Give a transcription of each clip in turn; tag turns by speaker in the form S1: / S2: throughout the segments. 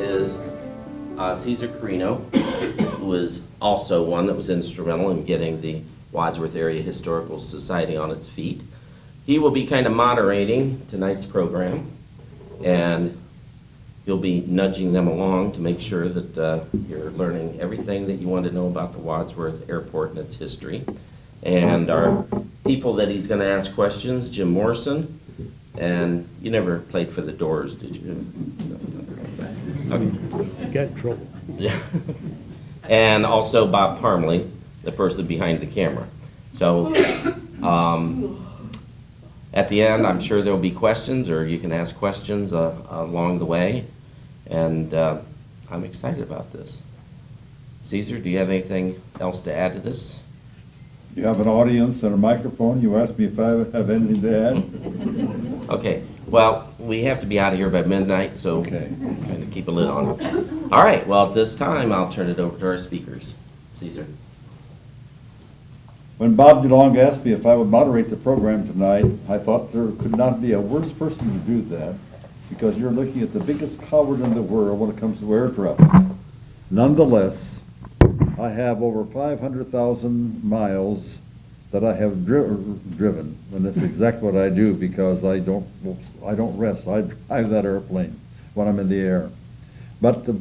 S1: is Caesar Carino, who is also one that was instrumental in getting the Wadsworth Area Historical Society on its feet. He will be kind of moderating tonight's program, and you'll be nudging them along to make sure that you're learning everything that you want to know about the Wadsworth Airport and its history. And our people that he's going to ask questions, Jim Morrison, and you never played for the Doors, did you? Okay.
S2: Get in trouble.
S1: Yeah. And also Bob Parmley, the person behind the camera. So at the end, I'm sure there'll be questions, or you can ask questions along the way. And I'm excited about this. Caesar, do you have anything else to add to this?
S3: You have an audience and a microphone. You asked me if I have anything to add.
S1: Okay. Well, we have to be out of here by midnight, so
S3: Okay.
S1: kind of keep a lid on it. All right. Well, at this time, I'll turn it over to our speakers. Caesar.
S3: When Bob DeLong asked me if I would moderate the program tonight, I thought there could not be a worse person to do that, because you're looking at the biggest coward in the world when it comes to air travel. Nonetheless, I have over 500,000 miles that I have driven, and that's exactly what I do, because I don't rest. I drive that airplane when I'm in the air. But the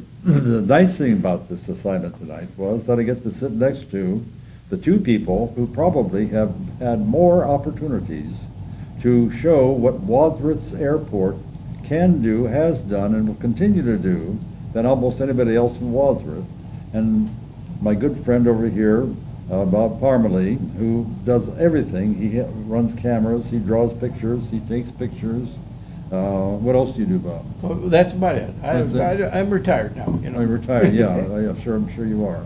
S3: nice thing about this assignment tonight was that I get to sit next to the two people who probably have had more opportunities to show what Wadsworth's airport can do, has done, and will continue to do than almost anybody else in Wadsworth. And my good friend over here, Bob Parmley, who does everything. He runs cameras, he draws pictures, he takes pictures. What else do you do, Bob?
S2: Well, that's about it. I'm retired now. You know.
S3: I'm retired, yeah. I'm sure you are.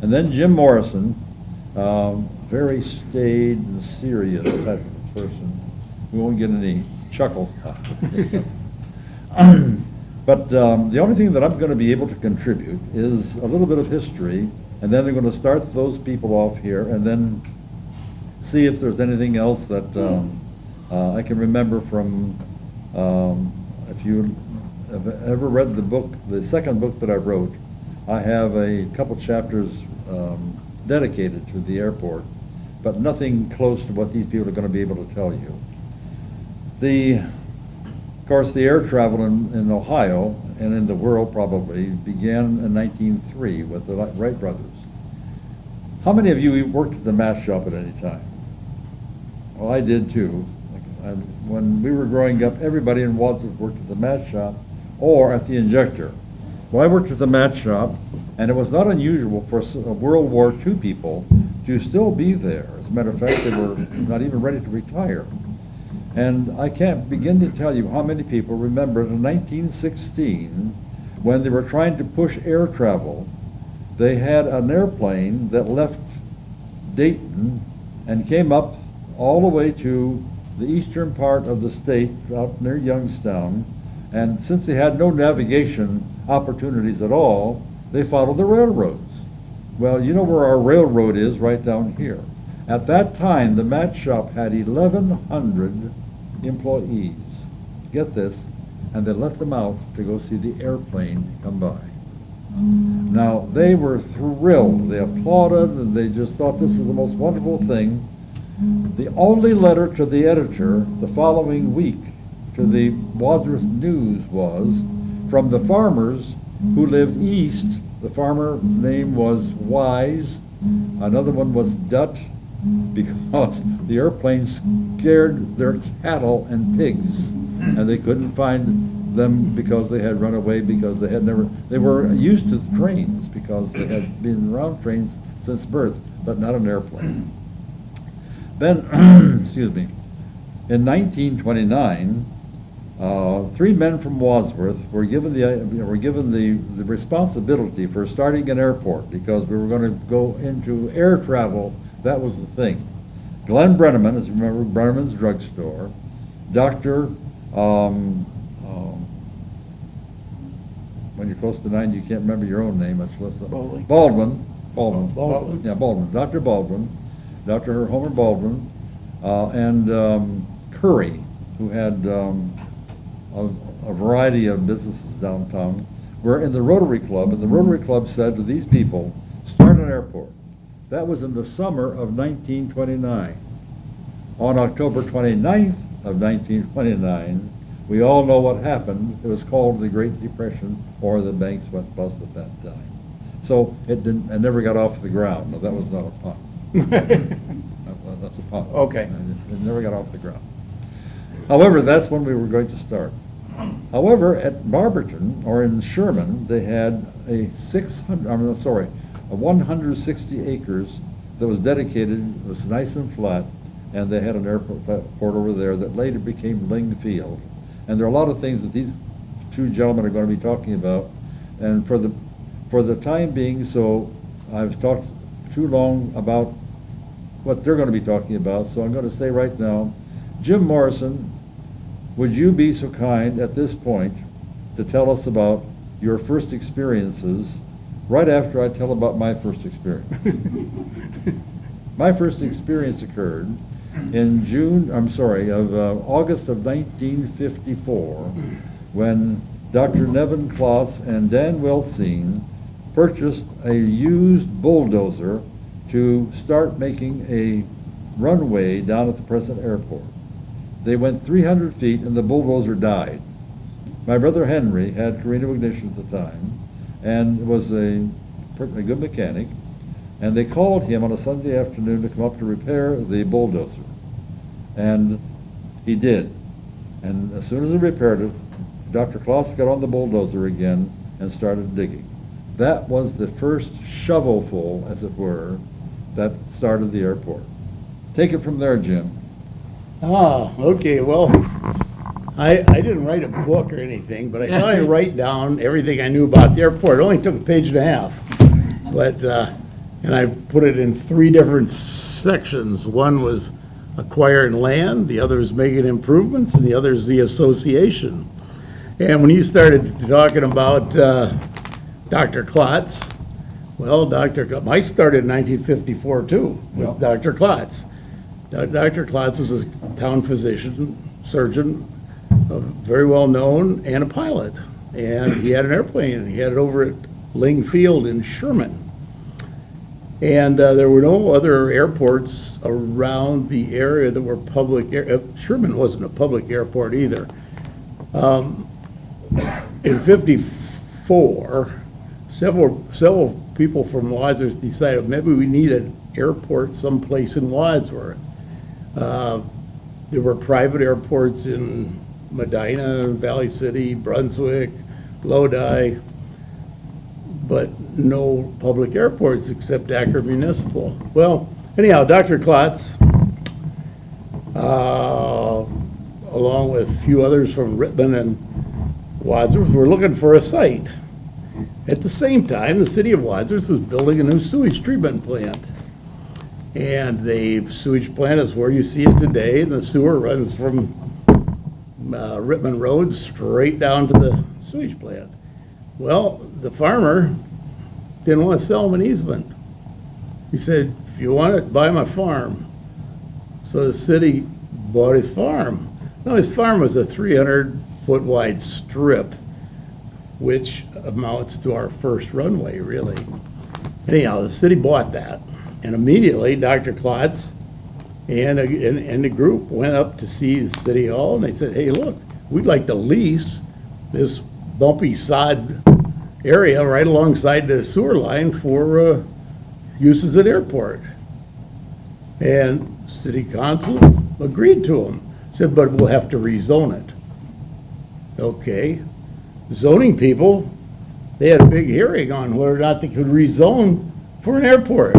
S3: And then Jim Morrison, very staid and serious type of person. We won't get any chuckles. But the only thing that I'm going to be able to contribute is a little bit of history, and then they're going to start those people off here, and then see if there's anything else that I can remember from, if you have ever read the book, the second book that I wrote, I have a couple chapters dedicated to the airport, but nothing close to what these people are going to be able to tell you. Of course, the air travel in Ohio and in the world probably began in 1903 with the Wright brothers. How many of you worked at the mast shop at any time? Well, I did too. When we were growing up, everybody in Wadsworth worked at the mast shop or at the injector. Well, I worked at the mast shop, and it was not unusual for World War II people to still be there. As a matter of fact, they were not even ready to retire. And I can't begin to tell you how many people remember in 1916, when they were trying to push air travel, they had an airplane that left Dayton and came up all the way to the eastern part of the state, out near Youngstown. And since they had no navigation opportunities at all, they followed the railroads. Well, you know where our railroad is, right down here. At that time, the mat shop had 1,100 employees. Get this, and they let them out to go see the airplane come by. Now, they were thrilled. They applauded, and they just thought this is the most wonderful thing. The only letter to the editor the following week to the Wadsworth News was from the farmers who lived east. The farmer's name was Wise. Another one was Dutt, because the airplane scared their cattle and pigs, and they couldn't find them because they had run away, because they were used to the trains, because they had been around trains since birth, but not an airplane. Then, excuse me, in 1929, 3 men from Wadsworth were given the responsibility for starting an airport, because we were going to go into air travel. That was the thing. Glenn Brenneman, as you remember, Brenneman's Drugstore, Dr. When you're close to 90, you can't remember your own name. Baldwin. Yeah, Baldwin. Dr. Baldwin, Dr. Homer Baldwin, and Curry, who had a variety of businesses downtown, were in the Rotary Club, and the Rotary Club said to these people, start an airport. That was in the summer of 1929. On October 29th of 1929, we all know what happened. It was called the Great Depression, or the banks went bust at that time. So it never got off the ground. No, that was not a pun. That's a pun.
S2: Okay.
S3: It never got off the ground. However, that's when we were going to start. However, at Barberton, or in Sherman, they had a 160 acres that was dedicated. It was nice and flat, and they had an airport over there that later became Ling Field. And there are a lot of things that these two gentlemen are going to be talking about. And for the time being, so I've talked too long about what they're going to be talking about, so I'm going to say right now, Jim Morrison, would you be so kind at this point to tell us about your first experiences right after I tell about my first experience? My first experience occurred in August of 1954, when Dr. Nevin Kloss and Dan Wilsine purchased a used bulldozer to start making a runway down at the present airport. They went 300 feet and the bulldozer died. My brother Henry had Carino ignition at the time and was a good mechanic, and they called him on a Sunday afternoon to come up to repair the bulldozer. And he did. And as soon as he repaired it, Dr. Kloss got on the bulldozer again and started digging. That was the first shovelful, as it were, that started the airport. Take it from there, Jim.
S2: Okay, well, I didn't write a book or anything, but I thought I'd write down everything I knew about the airport. It only took a page and a half, but, and I put it in 3 different sections. One was acquiring land, the other is making improvements, and the other is the association. And when you started talking about Dr. Klotz, well, I started in 1954 too, with Dr. Klotz. Dr. Klotz was a town physician, surgeon, very well known, and a pilot. And he had an airplane, and he had it over at Ling Field in Sherman. And there were no other airports around the area that were public. Sherman wasn't a public airport either. In '54, several people from Wadsworth decided maybe we need an airport someplace in Wadsworth. There were private airports in Medina, Valley City, Brunswick, Lodi, but no public airports except Akron Municipal. Well, anyhow, Dr. Klotz, along with a few others from Rittman and Wadsworth, were looking for a site. At the same time, the City of Wadsworth was building a new sewage treatment plant. And the sewage plant is where you see it today, and the sewer runs from Rittman Road straight down to the sewage plant. Well, the farmer didn't want to sell him an easement. He said, if you want it, buy my farm. So the city bought his farm. Now, his farm was a 300-foot wide strip, which amounts to our first runway, really. Anyhow, the city bought that. And immediately, Dr. Klotz and the group went up to see the city hall, and they said, hey, look, we'd like to lease this bumpy sod area right alongside the sewer line for use as an airport. And city council agreed to them. Said, but we'll have to rezone it. Okay. The zoning people, they had a big hearing on whether or not they could rezone for an airport.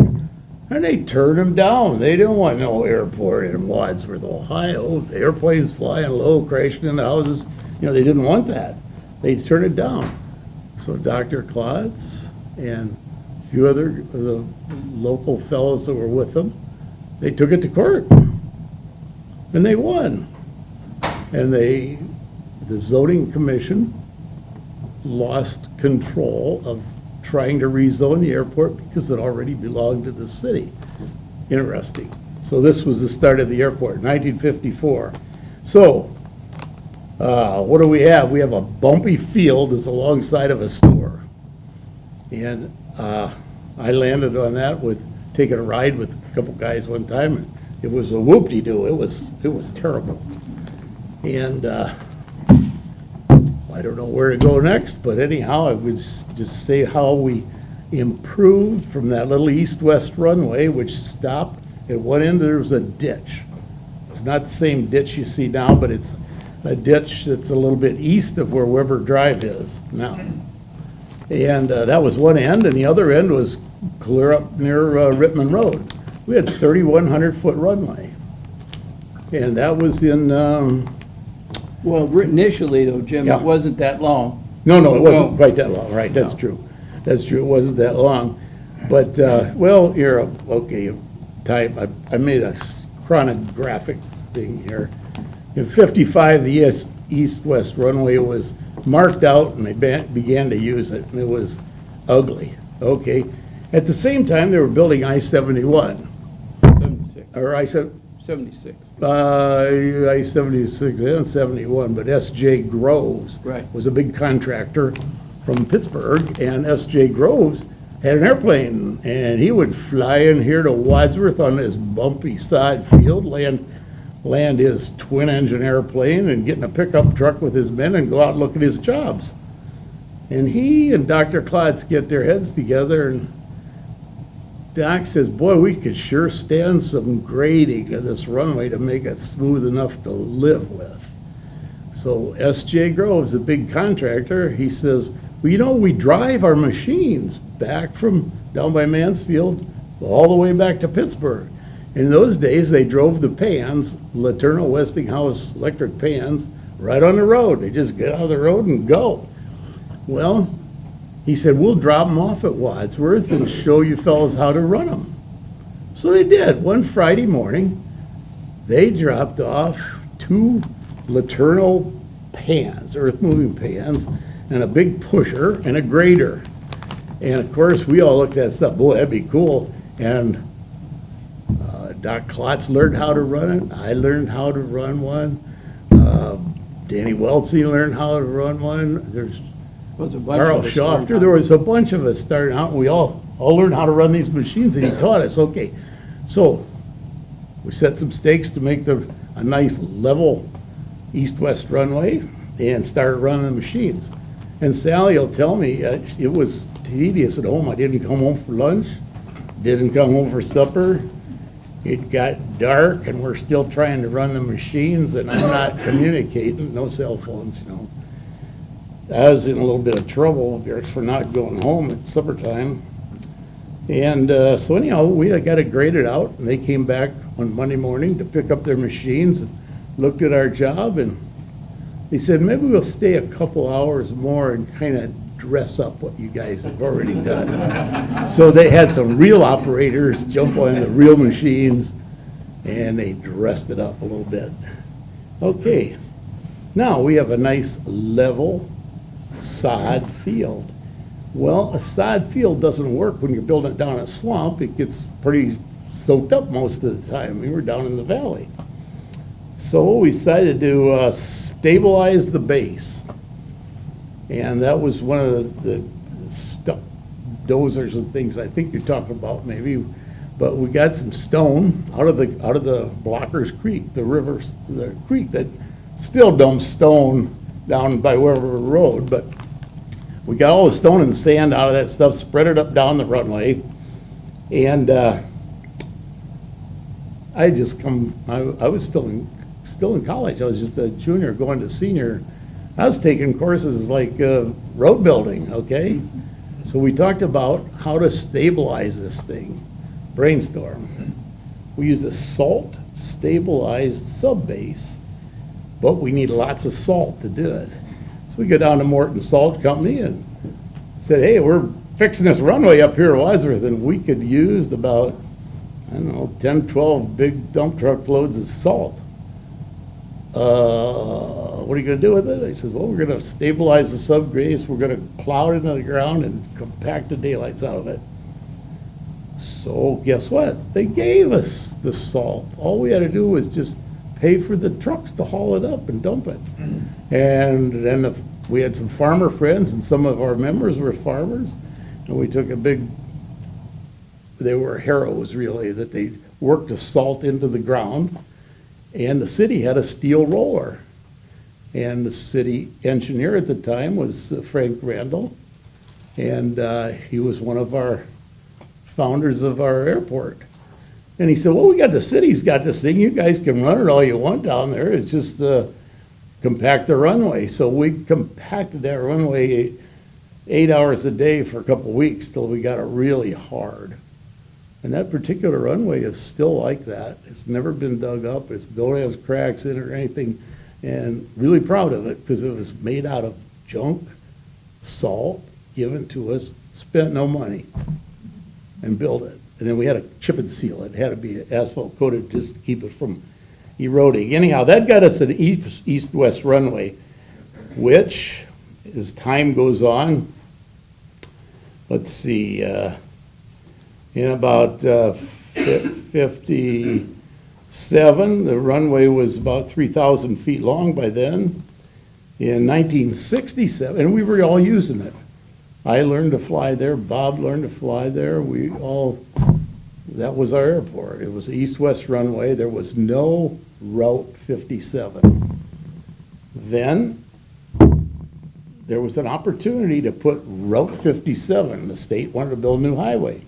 S2: And they turned them down. They didn't want no airport in Wadsworth, Ohio. The airplanes flying low, crashing into houses. You know, they didn't want that. They turned it down. So Dr. Klotz and a few other of the local fellows that were with them, they took it to court. And they won. And the zoning commission lost control of trying to rezone the airport because it already belonged to the city. Interesting. So this was the start of the airport, 1954. So what do we have? We have a bumpy field that's alongside of a sewer. And I landed on that with taking a ride with a couple guys one time, and it was a whoop-de-doo. It was terrible. And I don't know where to go next, but anyhow, I would just say how we improved from that little east-west runway, which stopped. At one end, there was a ditch. It's not the same ditch you see now, but it's a ditch that's a little bit east of where Weber Drive is now. And that was one end, and the other end was clear up near Rittman Road. We had 3,100-foot runway. And that was in,
S4: Well, initially though, Jim,
S2: Yeah.
S4: it wasn't that long.
S2: no, it wasn't
S4: No.
S2: quite that long, right, that's
S4: No.
S2: true. That's true, it wasn't that long. But, well, here, okay, I made a chronographic thing here. In 55, the east-west runway was marked out, and they began to use it, and it was ugly, okay? At the same time, they were building I-71,
S4: 76.
S2: or I-76 and 71, but S.J. Groves
S4: Right.
S2: was a big contractor from Pittsburgh, and S.J. Groves had an airplane, and he would fly in here to Wadsworth on this bumpy side field, land his twin-engine airplane, and get in a pickup truck with his men and go out and look at his jobs. And he and Dr. Klotz get their heads together, and Doc says, boy, we could sure stand some grading of this runway to make it smooth enough to live with. So S.J. Groves, a big contractor, he says, well, you know, we drive our machines back from down by Mansfield all the way back to Pittsburgh. In those days, they drove the pans, Laterno Westinghouse electric pans, right on the road. They just get out of the road and go. Well, he said, we'll drop them off at Wadsworth and show you fellas how to run them. So they did. One Friday morning, they dropped off 2 Laterno pans, earth-moving pans, and a big pusher and a grader. And of course, we all looked at that stuff, boy, that'd be cool. And Doc Klotz learned how to run it. I learned how to run one. Danny Weltsey learned how to run one. There's
S4: Was a bunch
S2: Carl
S4: of us
S2: Schofter,
S4: learned
S2: there was a bunch of us starting out, and we all learned how to run these machines, and he taught us, okay. So, we set some stakes to make a nice level east-west runway, and started running the machines. And Sally will tell me, it was tedious at home. I didn't come home for lunch, didn't come home for supper. It got dark, and we're still trying to run the machines, and I'm not communicating, no cell phones, you know. I was in a little bit of trouble for not going home at supper time. And so anyhow, we got it graded out, and they came back on Monday morning to pick up their machines and looked at our job, and they said, maybe we'll stay a couple hours more and kind of dress up what you guys have already done. So they had some real operators jump on the real machines, and they dressed it up a little bit. Okay, now we have a nice level sod field. Well, a sod field doesn't work when you're building it down a swamp. It gets pretty soaked up most of the time. We were down in the valley. So we decided to stabilize the base. And that was one of the stuff, dozers and things I think you're talking about maybe. But we got some stone out of the Blockers Creek, the creek that still dumps stone down by Weber Road, but we got all the stone and sand out of that stuff, spread it up down the runway, and I was still in college. I was just a junior going to senior. I was taking courses like road building, okay? So we talked about how to stabilize this thing, brainstorm. We used a salt stabilized subbase, but we need lots of salt to do it. So we go down to Morton Salt Company and said, hey, we're fixing this runway up here at Wadsworth, and we could use about, I don't know, 10, 12 big dump truck loads of salt. What are you going to do with it? I said, well, we're going to stabilize the subbase, we're going to plow it into the ground and compact the daylights out of it. So guess what? They gave us the salt. All we had to do was just pay for the trucks to haul it up and dump it. And then we had some farmer friends, and some of our members were farmers, And we took they were harrows really, that they worked the salt into the ground. And the city had a steel roller. And the city engineer at the time was Frank Randall. And he was one of our founders of our airport. And he said, well, the city's got this thing. You guys can run it all you want down there. It's just compact the runway. So we compacted that runway 8 hours a day for a couple of weeks till we got it really hard. And that particular runway is still like that. It's never been dug up. It don't have cracks in it or anything. And really proud of it because it was made out of junk, salt, given to us, spent no money, and built it. And then we had to chip and seal it. It had to be asphalt coated just to keep it from eroding. Anyhow, that got us an east-west runway, which, as time goes on, let's see, in about 57, the runway was about 3,000 feet long by then. In 1967, and we were all using it. I learned to fly there, Bob learned to fly there, that was our airport. It was east-west runway. There was no Route 57. Then there was an opportunity to put Route 57. The state wanted to build a new highway.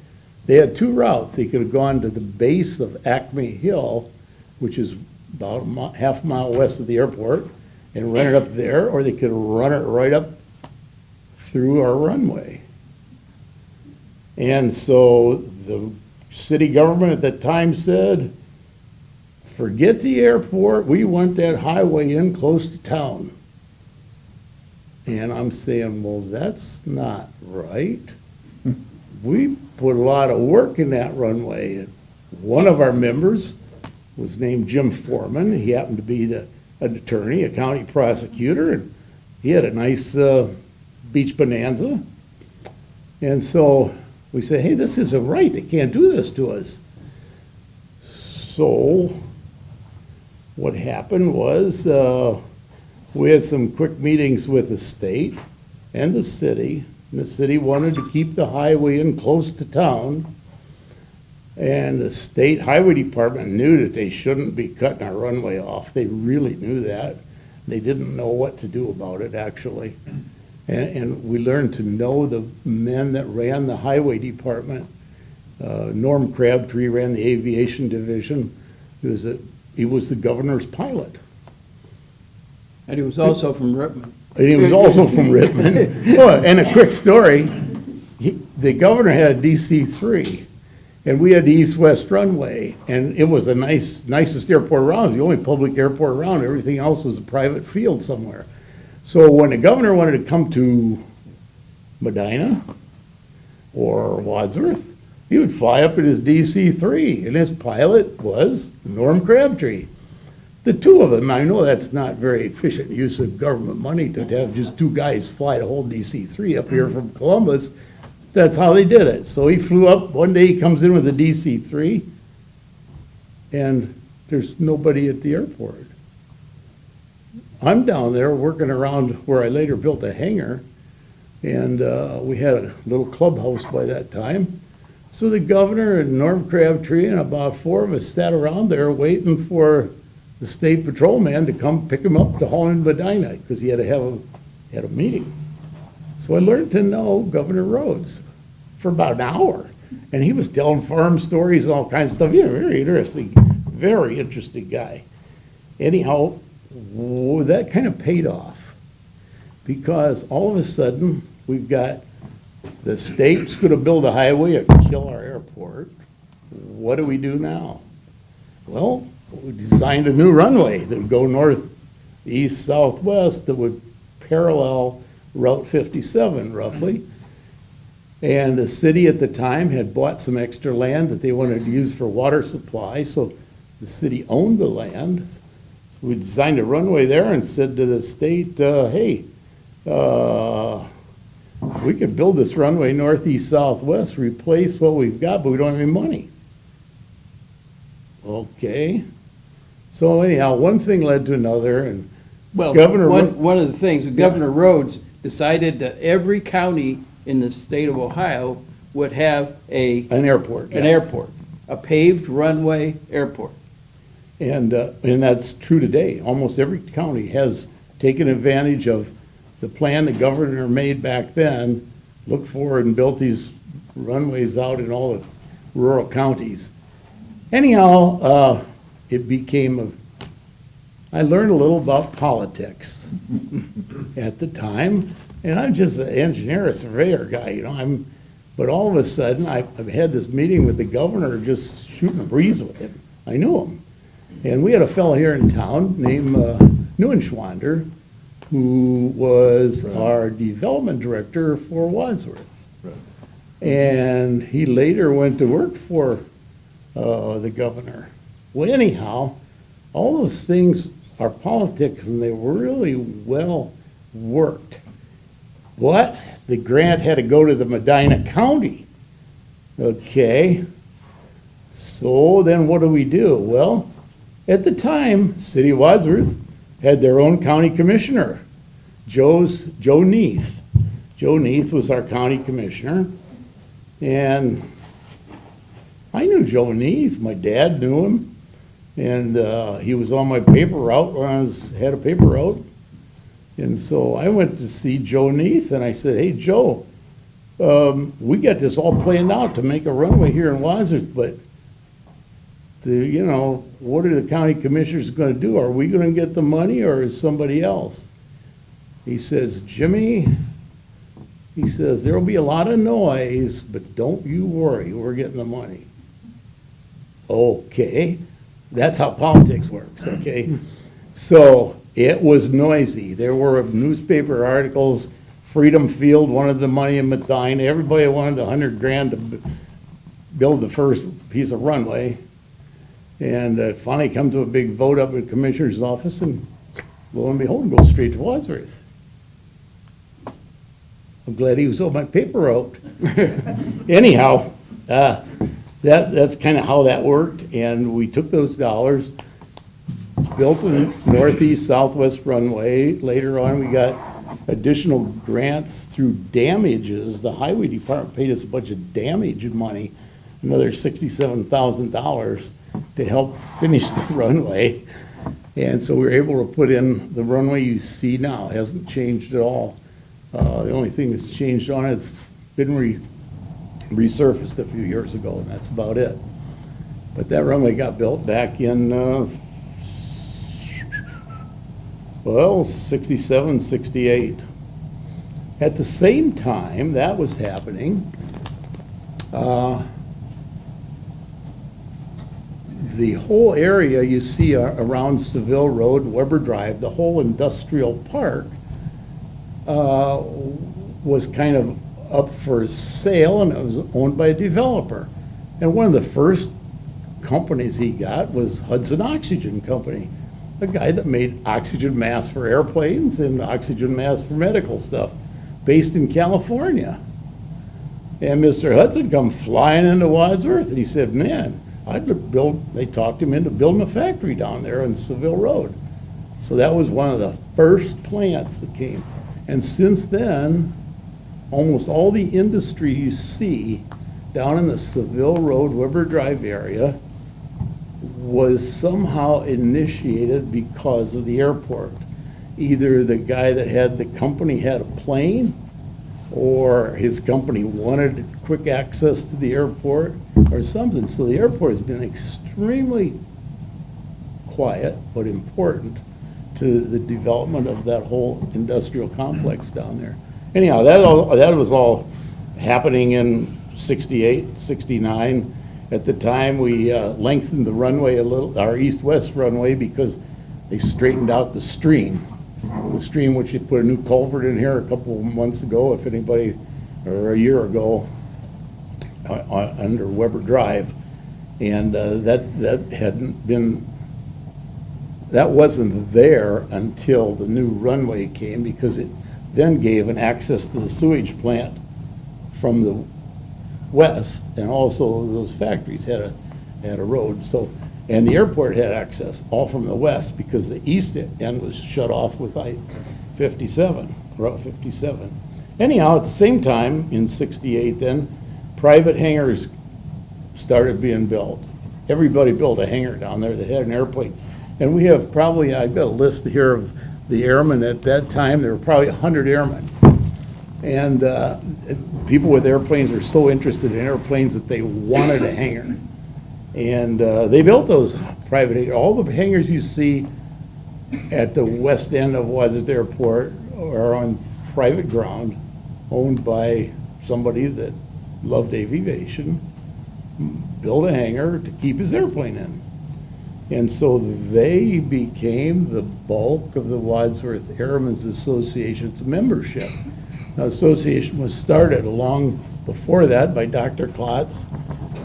S2: They had two routes. They could have gone to the base of Acme Hill, which is about half a mile west of the airport, and run it up there, or they could run it right up through our runway. And so the city government at that time said, forget the airport, we want that highway in close to town. And I'm saying, well, that's not right. We put a lot of work in that runway. And one of our members was named Jim Foreman. He happened to be an attorney, a county prosecutor, and he had a nice beach bonanza. And so we said, hey, this isn't right. They can't do this to us. So what happened was we had some quick meetings with the state and the city. And the city wanted to keep the highway in close to town. And the state highway department knew that they shouldn't be cutting our runway off. They really knew that. They didn't know what to do about it, actually. And we learned to know the men that ran the highway department. Norm Crabtree ran the aviation division. He was the governor's pilot.
S4: And he was also from Ripon.
S2: And he was also from Ripon. Oh, and a quick story, the governor had a DC-3, and we had the east-west runway, and it was the nicest airport around. It was the only public airport around. Everything else was a private field somewhere. So when the governor wanted to come to Medina or Wadsworth, he would fly up in his DC-3, and his pilot was Norm Crabtree. The two of them, I know that's not very efficient use of government money to have just two guys fly the whole DC-3 up here from Columbus. That's how they did it. So he flew up, one day he comes in with a DC-3, and there's nobody at the airport. I'm down there working around where I later built a hangar, and we had a little clubhouse by that time. So the governor and Norm Crabtree and about four of us sat around there waiting for the state patrolman to come pick him up to haul in Medina, because he had to have a meeting. So I learned to know Governor Rhodes for about an hour, and he was telling farm stories and all kinds of stuff. Yeah, very interesting guy. Anyhow, that kind of paid off, because all of a sudden we've got the state's going to build a highway and kill our airport. What do we do now? Well, we designed a new runway that would go north, east, southwest, that would parallel Route 57 roughly. And the city at the time had bought some extra land that they wanted to use for water supply, so the city owned the land. So we designed a runway there and said to the state, hey, we could build this runway northeast, southwest, replace what we've got, but we don't have any money. Okay. So anyhow, one thing led to another, and
S4: Well,
S2: Governor
S4: one of the things, Governor Rhodes decided that every county in the state of Ohio would have
S2: An airport.
S4: an
S2: yeah.
S4: airport, a paved runway airport.
S2: And that's true today. Almost every county has taken advantage of the plan the governor made back then, looked forward and built these runways out in all the rural counties. Anyhow, it became I learned a little about politics at the time, and I'm just an engineer, a surveyor guy, you know. But all of a sudden, I've had this meeting with the governor, just shooting a breeze with him. I knew him. And we had a fellow here in town named Neuenschwander, who was our development director for Wadsworth.
S3: Right.
S2: And he later went to work for the governor. Well, anyhow, all those things are politics, and they were really well worked. But the grant had to go to the Medina County. Okay. So then what do? Well, at the time, City of Wadsworth had their own county commissioner, Joe Neath. Joe Neath was our county commissioner, and I knew Joe Neath. My dad knew him, and he was on my paper route when I was head of paper route. And so I went to see Joe Neath, and I said, "Hey, Joe, we got this all planned out to make a runway here in Wadsworth, but what are the county commissioners going to do? Are we going to get the money, or is somebody else?" He says, "Jimmy," he says, "there'll be a lot of noise, but don't you worry, we're getting the money." Okay, that's how politics works, okay? So it was noisy. There were newspaper articles. Freedom Field wanted the money in Medina. Everybody wanted $100,000 to build the first piece of runway. And it finally come to a big vote up at the commissioner's office, and lo and behold, it goes straight to Wadsworth. I'm glad he was on my paper route. Anyhow, that's kind of how that worked, and we took those dollars, built a northeast-southwest runway. Later on, we got additional grants through damages. The highway department paid us a bunch of damage money, another $67,000 to help finish the runway. And so we were able to put in the runway you see now. It hasn't changed at all. The only thing that's changed on it's been resurfaced a few years ago, and that's about it. But that runway got built back in, 67, 68. At the same time that was happening, the whole area you see around Seville Road, Weber Drive, the whole industrial park was kind of up for sale, and it was owned by a developer. And one of the first companies he got was Hudson Oxygen Company, a guy that made oxygen masks for airplanes and oxygen masks for medical stuff, based in California. And Mr. Hudson come flying into Wadsworth, and he said, "Man, they talked him into building a factory down there on Seville Road." So that was one of the first plants that came. And since then, almost all the industry you see down in the Seville Road, Weber Drive area was somehow initiated because of the airport. Either the guy that had the company had a plane, or his company wanted quick access to the airport, or something. So the airport has been extremely quiet, but important to the development of that whole industrial complex down there. Anyhow, that was all happening in 68, 69. At the time, we lengthened the runway a little, our east-west runway, because they straightened out the stream. The stream, which you put a new culvert in here a couple of months ago, if anybody, or a year ago, under Weber Drive. And that wasn't there until the new runway came, because it then gave an access to the sewage plant from the west, and also those factories had a road. So, and the airport had access all from the west, because the east end was shut off with I-57, Route 57. Anyhow, at the same time, in 68 then, private hangars started being built. Everybody built a hangar down there that had an airplane. And we have probably, I've got a list here of the airmen at that time. There were probably 100 airmen. And people with airplanes are so interested in airplanes that they wanted a hangar. And they built those private hangars. All the hangars you see at the west end of Wadsworth Airport are on private ground, owned by somebody that loved aviation, built a hangar to keep his airplane in. And so they became the bulk of the Wadsworth Airmen's Association's membership. The association was started long before that by Dr. Klotz,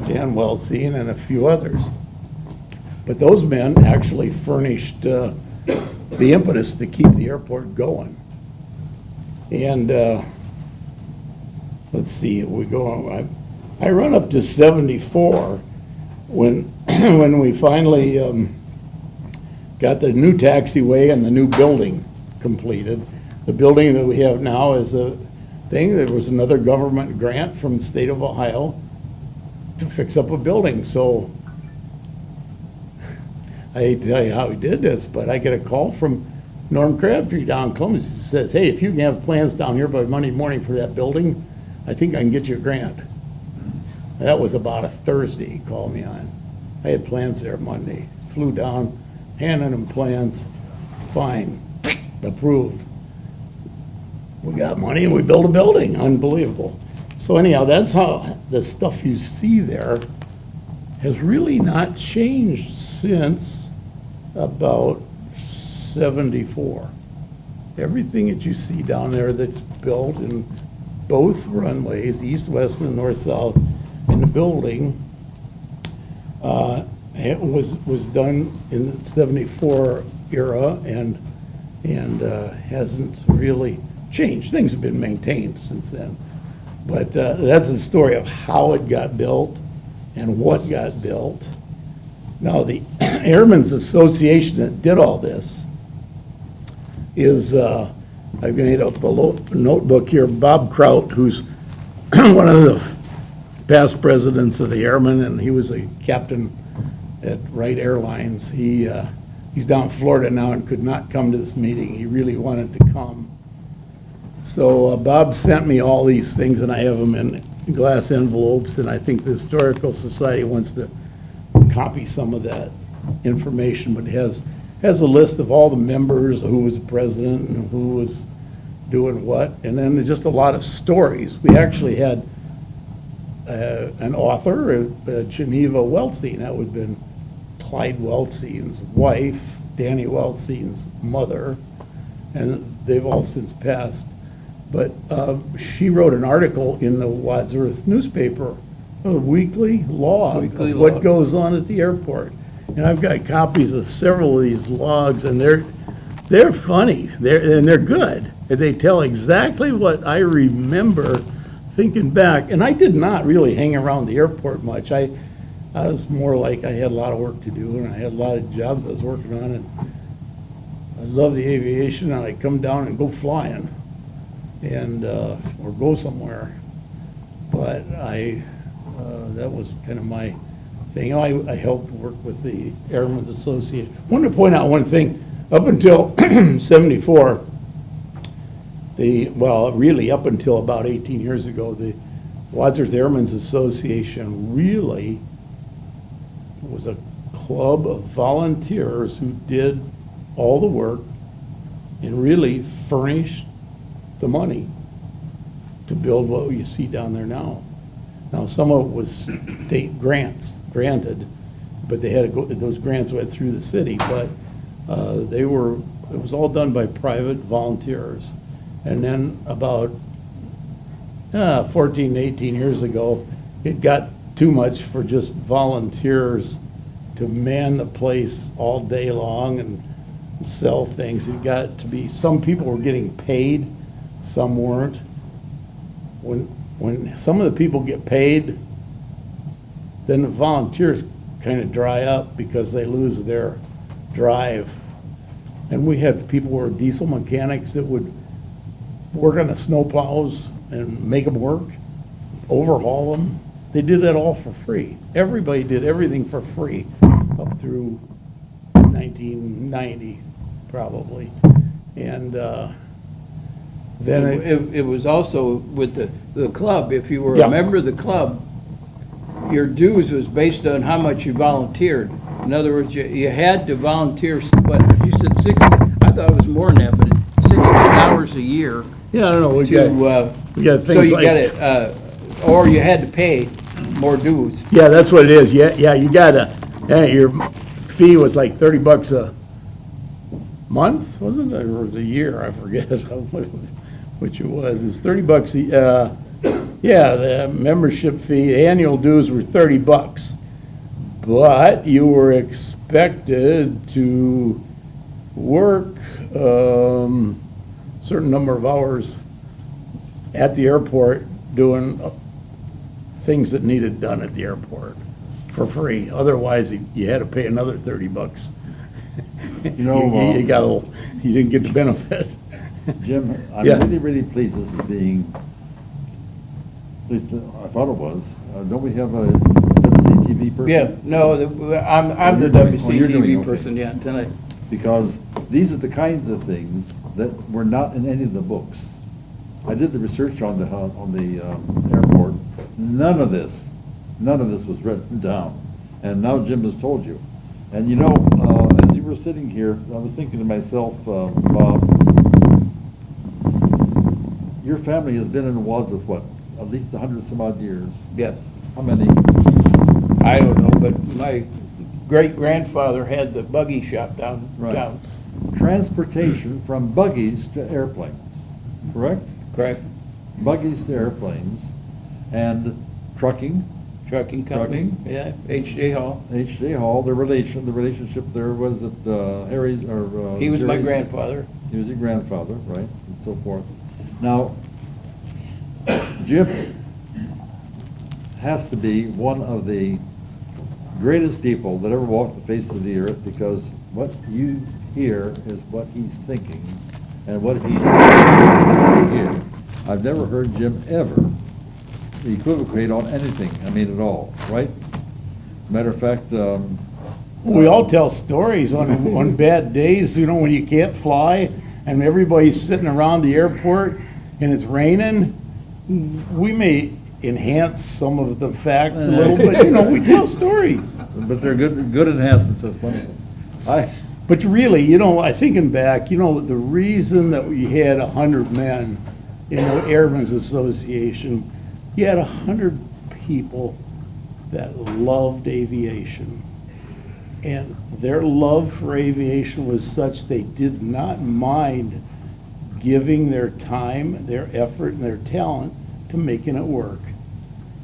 S2: Jan Weltzine, and a few others. But those men actually furnished the impetus to keep the airport going. And let's see, we go on. I run up to 74 when when we finally got the new taxiway and the new building completed. The building that we have now is a thing. There was another government grant from the state of Ohio to fix up a building. So I hate to tell you how we did this, but I get a call from Norm Crabtree down in Columbus. He says, hey, if you can have plans down here by Monday morning for that building, I think I can get you a grant. That was about a Thursday he called me on. I had plans there Monday. Flew down, handed him plans, fine, approved. We got money and we built a building, unbelievable. So anyhow, that's how the stuff you see there has really not changed since about 74. Everything that you see down there that's built in both runways, east, west, and north, south, in the building, it was done in the 74 era and hasn't really changed. Things have been maintained since then. But that's the story of how it got built and what got built. Now, the Airmen's Association that did all this is, I've made up a notebook here, Bob Kraut, who's one of the past presidents of the Airmen, and he was a captain at Wright Airlines. He's down in Florida now and could not come to this meeting. He really wanted to come. So Bob sent me all these things, and I have them in glass envelopes, and I think the Historical Society wants to copy some of that information, but it has a list of all the members, who was the president and who was doing what, and then there's just a lot of stories. We actually had an author, Geneva Weltzine. That would have been Clyde Weltzine's wife, Danny Weltzine's mother, and they've all since passed. But she wrote an article in the Wadsworth newspaper, a weekly log of what goes on at the airport. And I've got copies of several of these logs, and they're funny, they're good. And they tell exactly what I remember thinking back. And I did not really hang around the airport much. I was more like I had a lot of work to do, and I had a lot of jobs I was working on, and I love the aviation, and I'd come down and go flying, and or go somewhere. But that was kind of my thing. I helped work with the Airmen's Association. I wanted to point out one thing. Up until 74, really up until about 18 years ago, the Wadsworth Airmen's Association really was a club of volunteers who did all the work and really furnished the money to build what you see down there now. Now, some of it was state grants granted, but they had to go, those grants went through the city, but it was all done by private volunteers. And then about 14, 18 years ago, it got too much for just volunteers to man the place all day long and sell things. It got to be, some people were getting paid, some weren't. When some of the people get paid, then the volunteers kind of dry up because they lose their drive. And we had people who were diesel mechanics that would work on the snowplows and make them work, overhaul them. They did that all for free. Everybody did everything for free up through 1990, probably. And then
S4: It was also with the club, if you were
S2: Yeah.
S4: a member of the club, your dues was based on how much you volunteered. In other words, you had to volunteer, what, you said 60, I thought it was more than that, but 16 hours a year
S2: yeah, I don't know, we
S4: to,
S2: got
S4: so
S2: things
S4: you
S2: like.
S4: got it, or you had to pay more dues.
S2: Yeah, that's what it is. Yeah, you gotta, your fee was like $30 a month, wasn't it? Or was it a year? I forget which it was. It's $30 yeah, the membership fee, the annual dues were $30. But you were expected to work, certain number of hours at the airport doing things that needed done at the airport for free. Otherwise, you had to pay another $30.
S3: You know,
S2: You got you didn't get the benefit.
S3: Jim, I'm
S2: Yeah.
S3: really, really pleased this is being, at least I thought it was. Don't we have a WCTV person?
S4: Yeah, no, I'm the
S3: you're doing- oh, you're doing
S4: WCTV
S3: okay.
S4: person, yeah, tonight.
S3: Because these are the kinds of things that were not in any of the books. I did the research on the airport. None of this was written down. And now Jim has told you. And you know, as you were sitting here, I was thinking to myself, Bob, your family has been in Wadsworth, what, at least 100 some odd years?
S4: Yes.
S3: How many?
S4: I don't know, but my great-grandfather had the buggy shop down.
S3: Right. Transportation from buggies to airplanes, correct?
S4: Correct.
S3: Buggies to airplanes, and trucking,
S4: Trucking company, yeah, H.J. Hall.
S3: H.J. Hall, the relationship there, was it Harry's, or?
S4: He was my
S3: Jerry's?
S4: grandfather.
S3: He was your grandfather, right, and so forth. Now, Jim has to be one of the greatest people that ever walked the face of the earth, because what you hear is what he's thinking, and what he's thinking here. I've never heard Jim ever equivocate on anything, I mean at all, right? Matter of fact,
S2: We all tell stories on bad days, you know, when you can't fly and everybody's sitting around the airport and it's raining. We may enhance some of the facts a little bit, you know, we tell stories.
S3: but they're good enhancements, that's wonderful.
S2: But really, you know, I thinking back, you know, the reason that we had 100 men in the Airmen's Association, you had 100 people that loved aviation. And their love for aviation was such they did not mind giving their time, their effort, and their talent to making it work.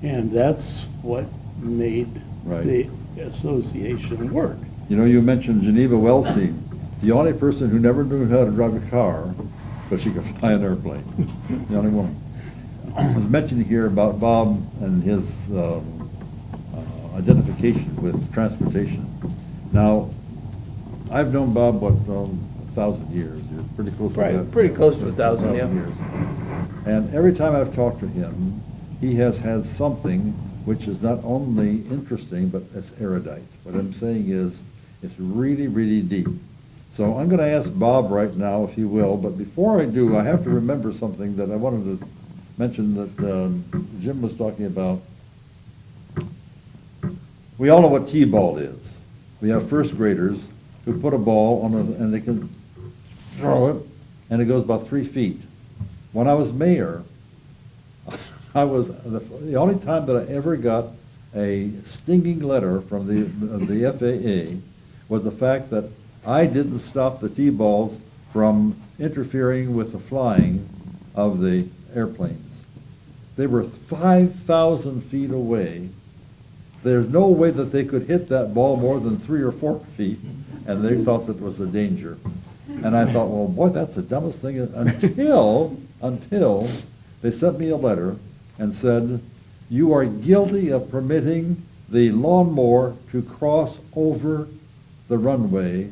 S2: And that's what made
S3: Right.
S2: the association work.
S3: You know, you mentioned Geneva Welcy, the only person who never knew how to drive a car, but she could fly an airplane. The only woman. I was mentioning here about Bob and his identification with transportation. Now, I've known Bob, what, 1,000 years. You're pretty close to
S4: Right,
S3: that.
S4: pretty close to 1,000, yeah.
S3: years. And every time I've talked to him, he has had something which is not only interesting, but it's erudite. What I'm saying is, it's really, really deep. So I'm going to ask Bob right now, if he will, but before I do, I have to remember something that I wanted to mention that Jim was talking about. We all know what T-ball is. We have first graders who put a ball on and they can throw it, and it goes about 3 feet. When I was mayor, I was, the only time that I ever got a stinging letter from the FAA was the fact that I didn't stop the T-balls from interfering with the flying of the airplanes. They were 5,000 feet away. There's no way that they could hit that ball more than 3 or 4 feet, and they thought that was a danger. And I thought, well, boy, that's the dumbest thing, until they sent me a letter and said, you are guilty of permitting the lawnmower to cross over the runway,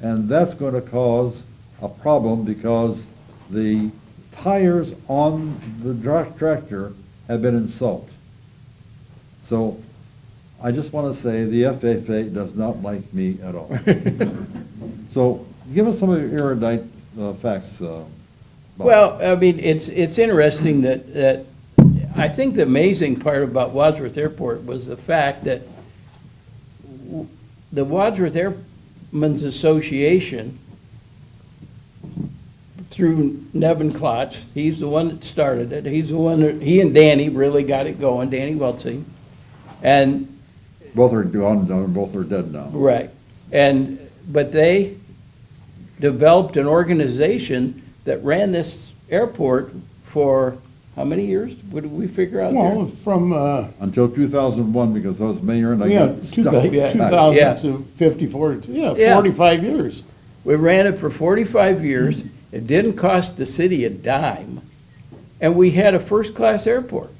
S3: and that's going to cause a problem because the tires on the tractor have been in salt. So I just want to say the FFA does not like me at all. So give us some of your erudite facts. Bob.
S4: Well, I mean, it's interesting that I think the amazing part about Wadsworth Airport was the fact that the Wadsworth Airmen's Association, through Nevin Klotz, he's the one that started it. He's the one that, he and Danny really got it going, Danny Weltsing. And
S3: Both are gone, both are dead now.
S4: right. But they developed an organization that ran this airport for how many years? What did we figure out
S2: Well,
S4: there?
S2: from,
S3: Until 2001, because I was mayor and I
S2: yeah,
S3: got stuck.
S2: 2000
S4: Yeah.
S2: to 54, yeah,
S4: Yeah.
S2: 45 years.
S4: We ran it for 45 years. It didn't cost the city a dime. And we had a first-class airport.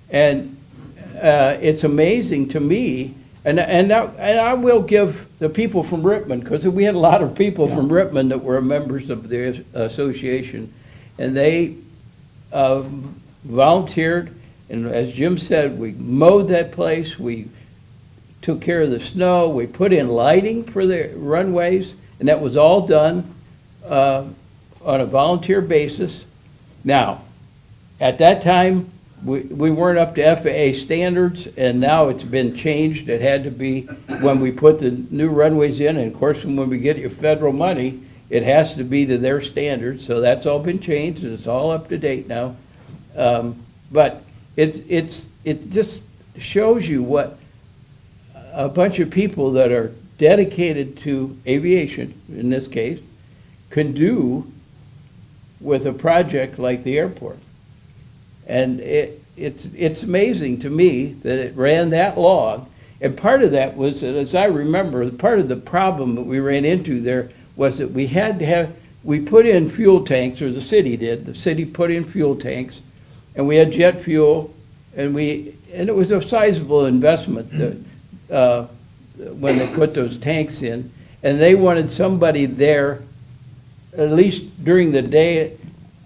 S4: And it's amazing to me, and I will give the people from Rittman, because we had a lot of people from Rittman that were members of the association, and they volunteered, and as Jim said, we mowed that place, we took care of the snow, we put in lighting for the runways, and that was all done on a volunteer basis. Now, at that time, we weren't up to FAA standards, and now it's been changed. It had to be when we put the new runways in, and of course, when we get your federal money, it has to be to their standards, so that's all been changed, and it's all up to date now. But it just shows you what a bunch of people that are dedicated to aviation, in this case, can do with a project like the airport. And it's amazing to me that it ran that long. And part of that was that, as I remember, part of the problem that we ran into there was that we had to have, we put in fuel tanks, or the city did. The city put in fuel tanks, and we had jet fuel, and it was a sizable investment that, when they put those tanks in. And they wanted somebody there, at least during the day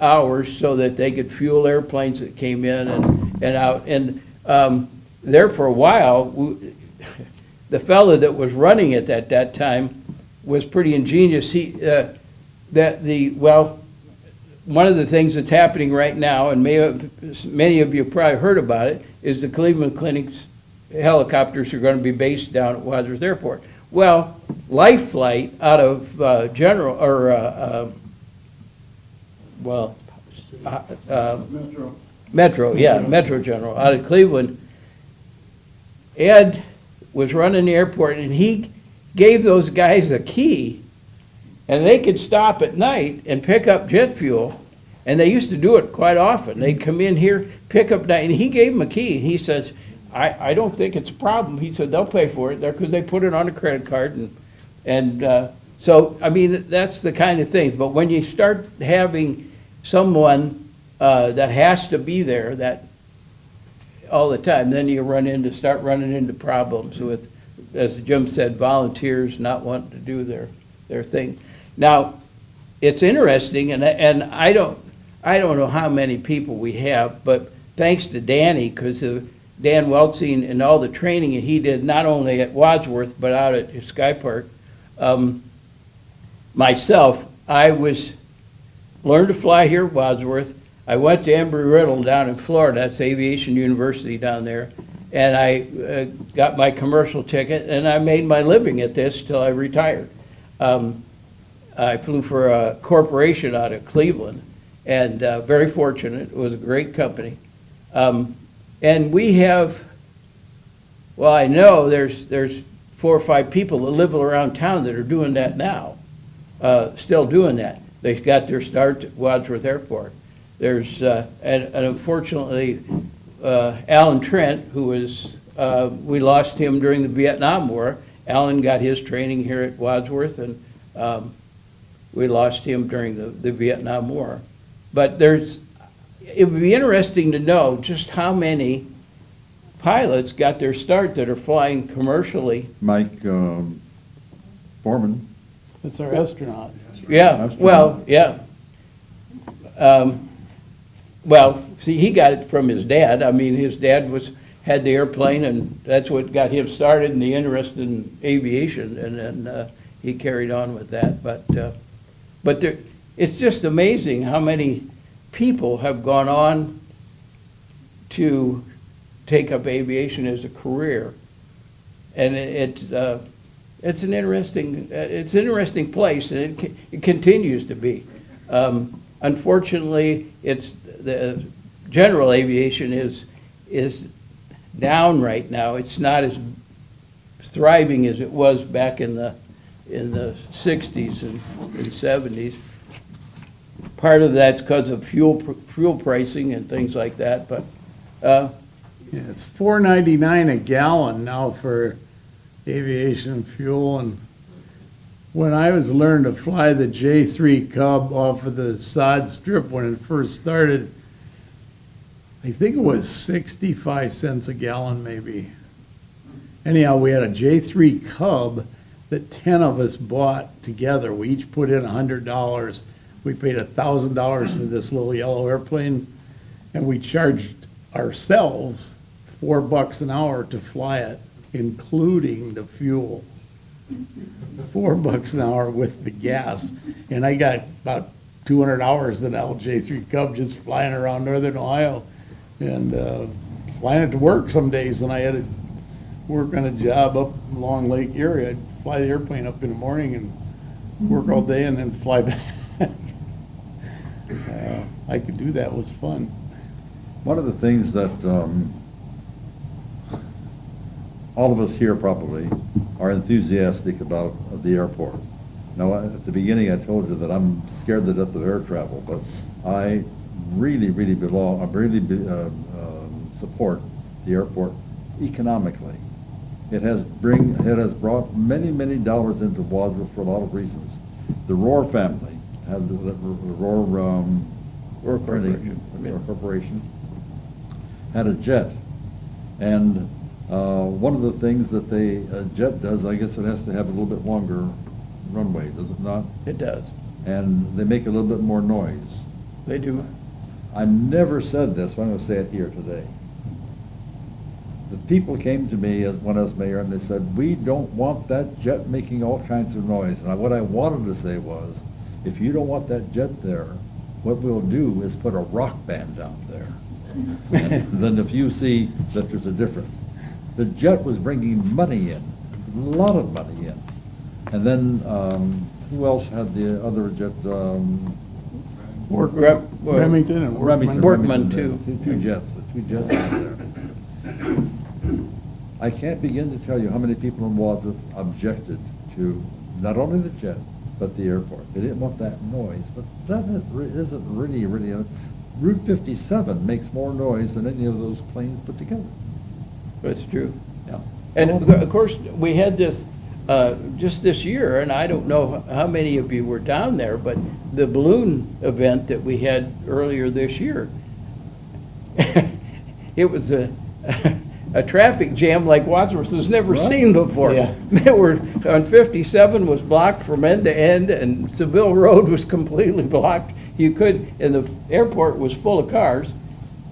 S4: hours, so that they could fuel airplanes that came in and out. And there for a while, the fellow that was running it at that time was pretty ingenious. One of the things that's happening right now, and many of you probably heard about it, is the Cleveland Clinic's helicopters are going to be based down at Wadsworth Airport. Well, Life Flight out of Metro General out of Cleveland. Ed was running the airport, and he gave those guys a key, and they could stop at night and pick up jet fuel, and they used to do it quite often. They'd come in here, pick up, and he gave them a key, and he says, I don't think it's a problem. He said, they'll pay for it there because they put it on a credit card. So, I mean, that's the kind of thing. But when you start having someone that has to be there that all the time, then you start running into problems with, as Jim said, volunteers not wanting to do their thing. Now, it's interesting, and I don't know how many people we have, but thanks to Danny, because of Dan Weltsing and all the training that he did, not only at Wadsworth, but out at Sky Park. Myself, I learned to fly here at Wadsworth. I went to Embry-Riddle down in Florida, that's Aviation University down there, and I got my commercial ticket, and I made my living at this till I retired. I flew for a corporation out of Cleveland, and very fortunate. It was a great company. And we have, well, I know there's 4 or 5 people that live around town that are doing that now, still doing that. They got their start at Wadsworth Airport. There's, and unfortunately, Alan Trent, who was, we lost him during the Vietnam War. Alan got his training here at Wadsworth, and we lost him during the Vietnam War. But it would be interesting to know just how many pilots got their start that are flying commercially.
S3: Mike Foreman.
S2: It's our astronaut.
S4: Yeah, well, yeah. Well, see, he got it from his dad. I mean, his dad had the airplane, and that's what got him started in the interest in aviation, and then he carried on with that. But it's just amazing how many people have gone on to take up aviation as a career, and it's an interesting place, and it continues to be. Unfortunately, it's the general aviation is down right now. It's not as thriving as it was back in the 60s and 70s. Part of that's because of fuel pricing and things like that, but
S2: Yeah, it's $4.99 a gallon now for aviation fuel, and when I was learning to fly the J3 Cub off of the sod strip when it first started, I think it was 65 cents a gallon maybe. Anyhow, we had a J3 Cub that 10 of us bought together. We each put in $100. We paid $1,000 for this little yellow airplane, and we charged ourselves $4 an hour to fly it, including the fuel. $4 an hour with the gas, and I got about 200 hours in LJ3 Cub just flying around northern Ohio, and flying it to work some days when I had to work on a job up along Lake Erie. I'd fly the airplane up in the morning and work all day and then fly back. I could do that. It was fun.
S3: One of the things that all of us here probably are enthusiastic about of the airport. Now, at the beginning, I told you that I'm scared to death of air travel, but I really support the airport economically. It has brought many dollars into Wadsworth for a lot of reasons. The Rohr family had the Rohr Corporation had a jet, and one of the things that a jet does, I guess it has to have a little bit longer runway, does it not?
S4: it does.
S3: And they make a little bit more noise.
S4: They do.
S3: I never said this, but I'm going to say it here today. The people came to me when I was mayor, and they said, we don't want that jet making all kinds of noise. And what I wanted to say was, if you don't want that jet there, what we'll do is put a rock band down there. And then if you see that there's a difference. The jet was bringing money in, a lot of money in. And then, who else had the other jet?
S2: Remington and
S4: Workman, too.
S3: Two jets out there. I can't begin to tell you how many people in Wadsworth objected to not only the jet, but the airport. They didn't want that noise, but that isn't really Route 57 makes more noise than any of those planes put together.
S4: That's true.
S3: Yeah.
S4: And of course, we had this just this year, and I don't know how many of you were down there, but the balloon event that we had earlier this year, it was a traffic jam like Wadsworth has never seen before.
S2: Yeah.
S4: There were, on 57 was blocked from end to end, and Seville Road was completely blocked. And the airport was full of cars.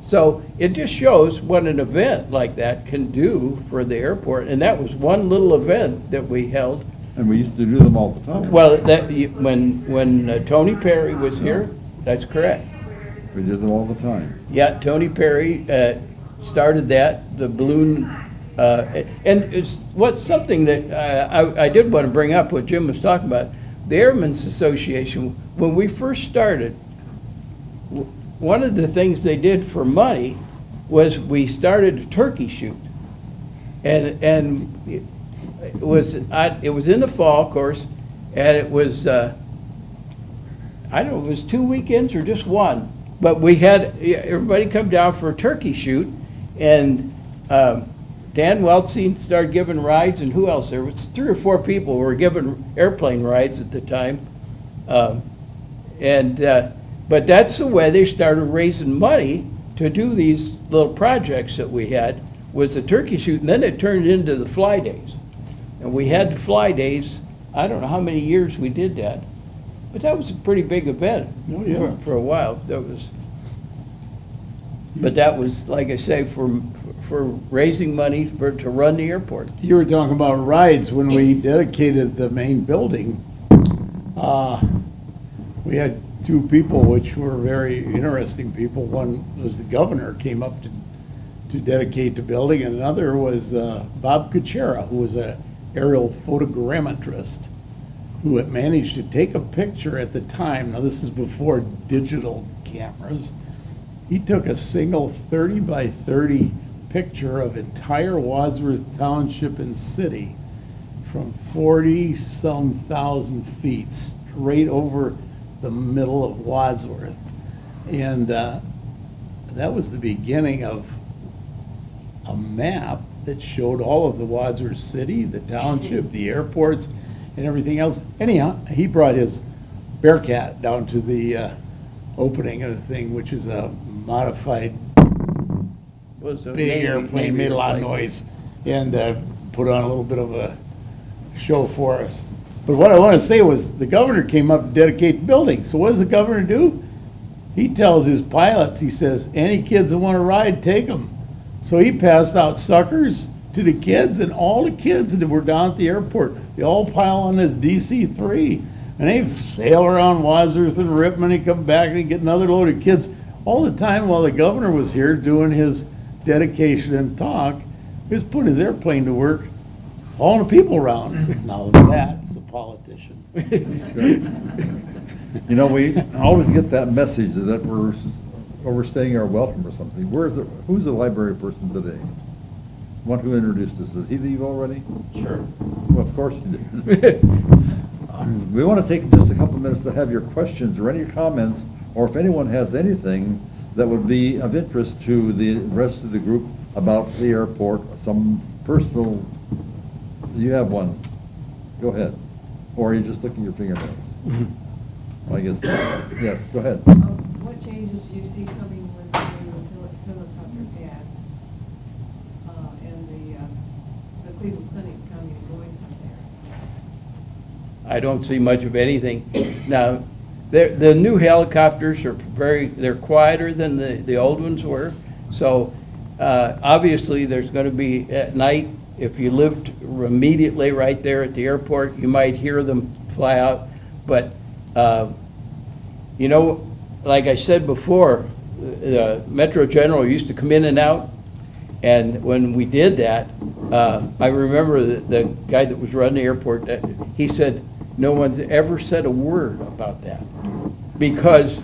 S4: So it just shows what an event like that can do for the airport, and that was one little event that we held.
S3: And we used to do them all the time.
S4: Well, when Tony Perry was here, that's correct.
S3: We did them all the time.
S4: Yeah, Tony Perry started that, the balloon, and it's something that I did want to bring up, what Jim was talking about. The Airmen's Association, when we first started, one of the things they did for money was we started a turkey shoot, and it was in the fall, of course, and it was I don't know, it was 2 weekends or just one, but we had everybody come down for a turkey shoot, and Dan Weltzine started giving rides, and who else? There was 3 or 4 people who were giving airplane rides at the time, but that's the way they started raising money to do these little projects that we had, was the turkey shoot, and then it turned into the fly days. And we had the fly days, I don't know how many years we did that. But that was a pretty big event.
S2: Oh, yeah.
S4: For a while, that was, but that was, like I say, for raising money to run the airport.
S2: You were talking about rides. When we dedicated the main building, we had two people which were very interesting people. One was the governor came up to dedicate the building, and another was Bob Kuchera, who was an aerial photogrammetrist, who had managed to take a picture at the time. Now, this is before digital cameras. He took a single 30 by 30 picture of entire Wadsworth Township and City from 40-some thousand feet straight over the middle of Wadsworth. And that was the beginning of a map that showed all of the Wadsworth City, the township, the airports, and everything else. Anyhow, he brought his Bearcat down to the opening of the thing, which is a modified
S4: Was a
S2: big
S4: Navy-
S2: airplane,
S4: Navy
S2: made a lot of
S4: airplane.
S2: noise, and put on a little bit of a show for us. But what I want to say was, the governor came up to dedicate the building. So what does the governor do? He tells his pilots, he says, any kids that want to ride, take them. So he passed out suckers to the kids, and all the kids that were down at the airport, they all pile on this DC-3, and they sail around Wadsworth and Rippman and come back and get another load of kids. All the time while the governor was here doing his dedication and talk, he was putting his airplane to work, hauling the people around. Now that's a politician.
S3: You know, we always get that message that we're overstaying our welcome or something. Who's the library person today? One who introduced us. Did he leave already?
S1: Sure.
S3: Well, of course he did. We want to take just a couple minutes to have your questions or any comments, or if anyone has anything that would be of interest to the rest of the group about the airport, some personal, you have one. Go ahead. Or are you just licking your fingernails? I guess, yes, go ahead.
S5: What changes do you see coming with the helicopter pads and the Cleveland Clinic coming and going from there?
S4: I don't see much of anything. Now, the new helicopters are they're quieter than the old ones were. So obviously there's going to be at night, if you lived immediately right there at the airport, you might hear them fly out. But, you know, like I said before, the Metro General used to come in and out. And when we did that, I remember the guy that was running the airport, he said, no one's ever said a word about that. Because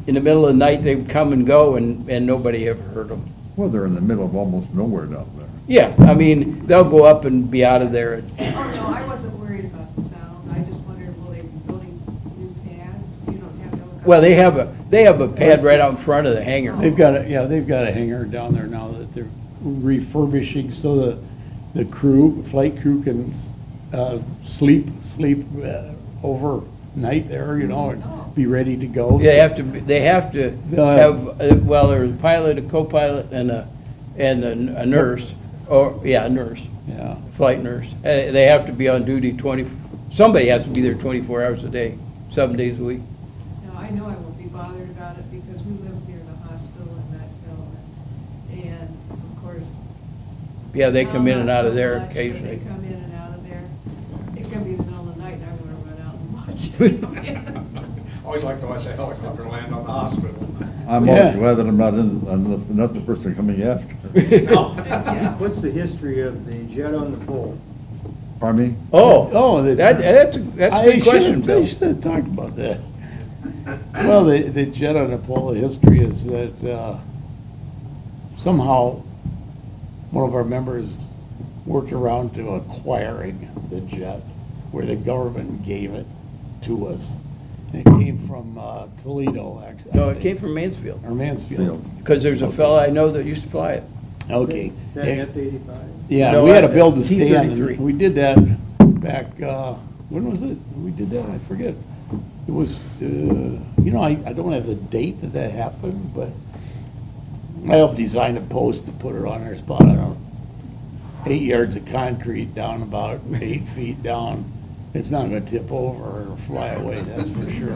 S4: in the middle of the night, they would come and go, and nobody ever heard them.
S3: Well, they're in the middle of almost nowhere down there.
S4: Yeah, I mean, they'll go up and be out of there.
S5: Oh, no, I wasn't worried about the sound. I just wondered, will they be building new pads? You don't have helicopters.
S4: Well, they have a pad right out in front of the hangar.
S2: They've got they've got a hangar down there now that they're refurbishing so the flight crew can sleep overnight there, you know, and be ready to go.
S4: They have to have, well, there's a pilot, a co-pilot, and a nurse, a nurse.
S2: Yeah.
S4: Flight nurse. They have to be on duty somebody has to be there 24 hours a day, 7 days a week.
S5: Now, I know I won't be bothered about it because we live near the hospital in that building. And of course.
S4: Yeah, they come in and out of
S5: not
S4: there
S5: so much, but
S4: occasionally.
S5: They come in and out of there. It can be the middle of the night and I want to run out and watch it.
S6: Always like to watch a helicopter land on the hospital.
S3: I'm always glad that I'm not the person coming after.
S5: Yes.
S7: What's the history of the jet on the pole?
S3: Pardon me?
S4: That's a good question, Bill.
S2: I should have talked about that. Well, the jet on the pole, the history is that somehow one of our members worked around to acquiring the jet, where the government gave it to us. And it came from Toledo, actually.
S4: No, it came from Mansfield,
S2: Or Mansfield.
S4: because there's a fella I know that used to fly it.
S2: Okay.
S7: Is that F-85?
S2: Yeah,
S4: No,
S2: we had to build the stand.
S4: T-33.
S2: We did that back, when was it? We did that, I forget. It was, you know, I don't have the date that happened, but I helped design a post to put it on our spot. I don't know, 8 yards of concrete down about 8 feet down. It's not gonna tip over or fly away, that's for sure.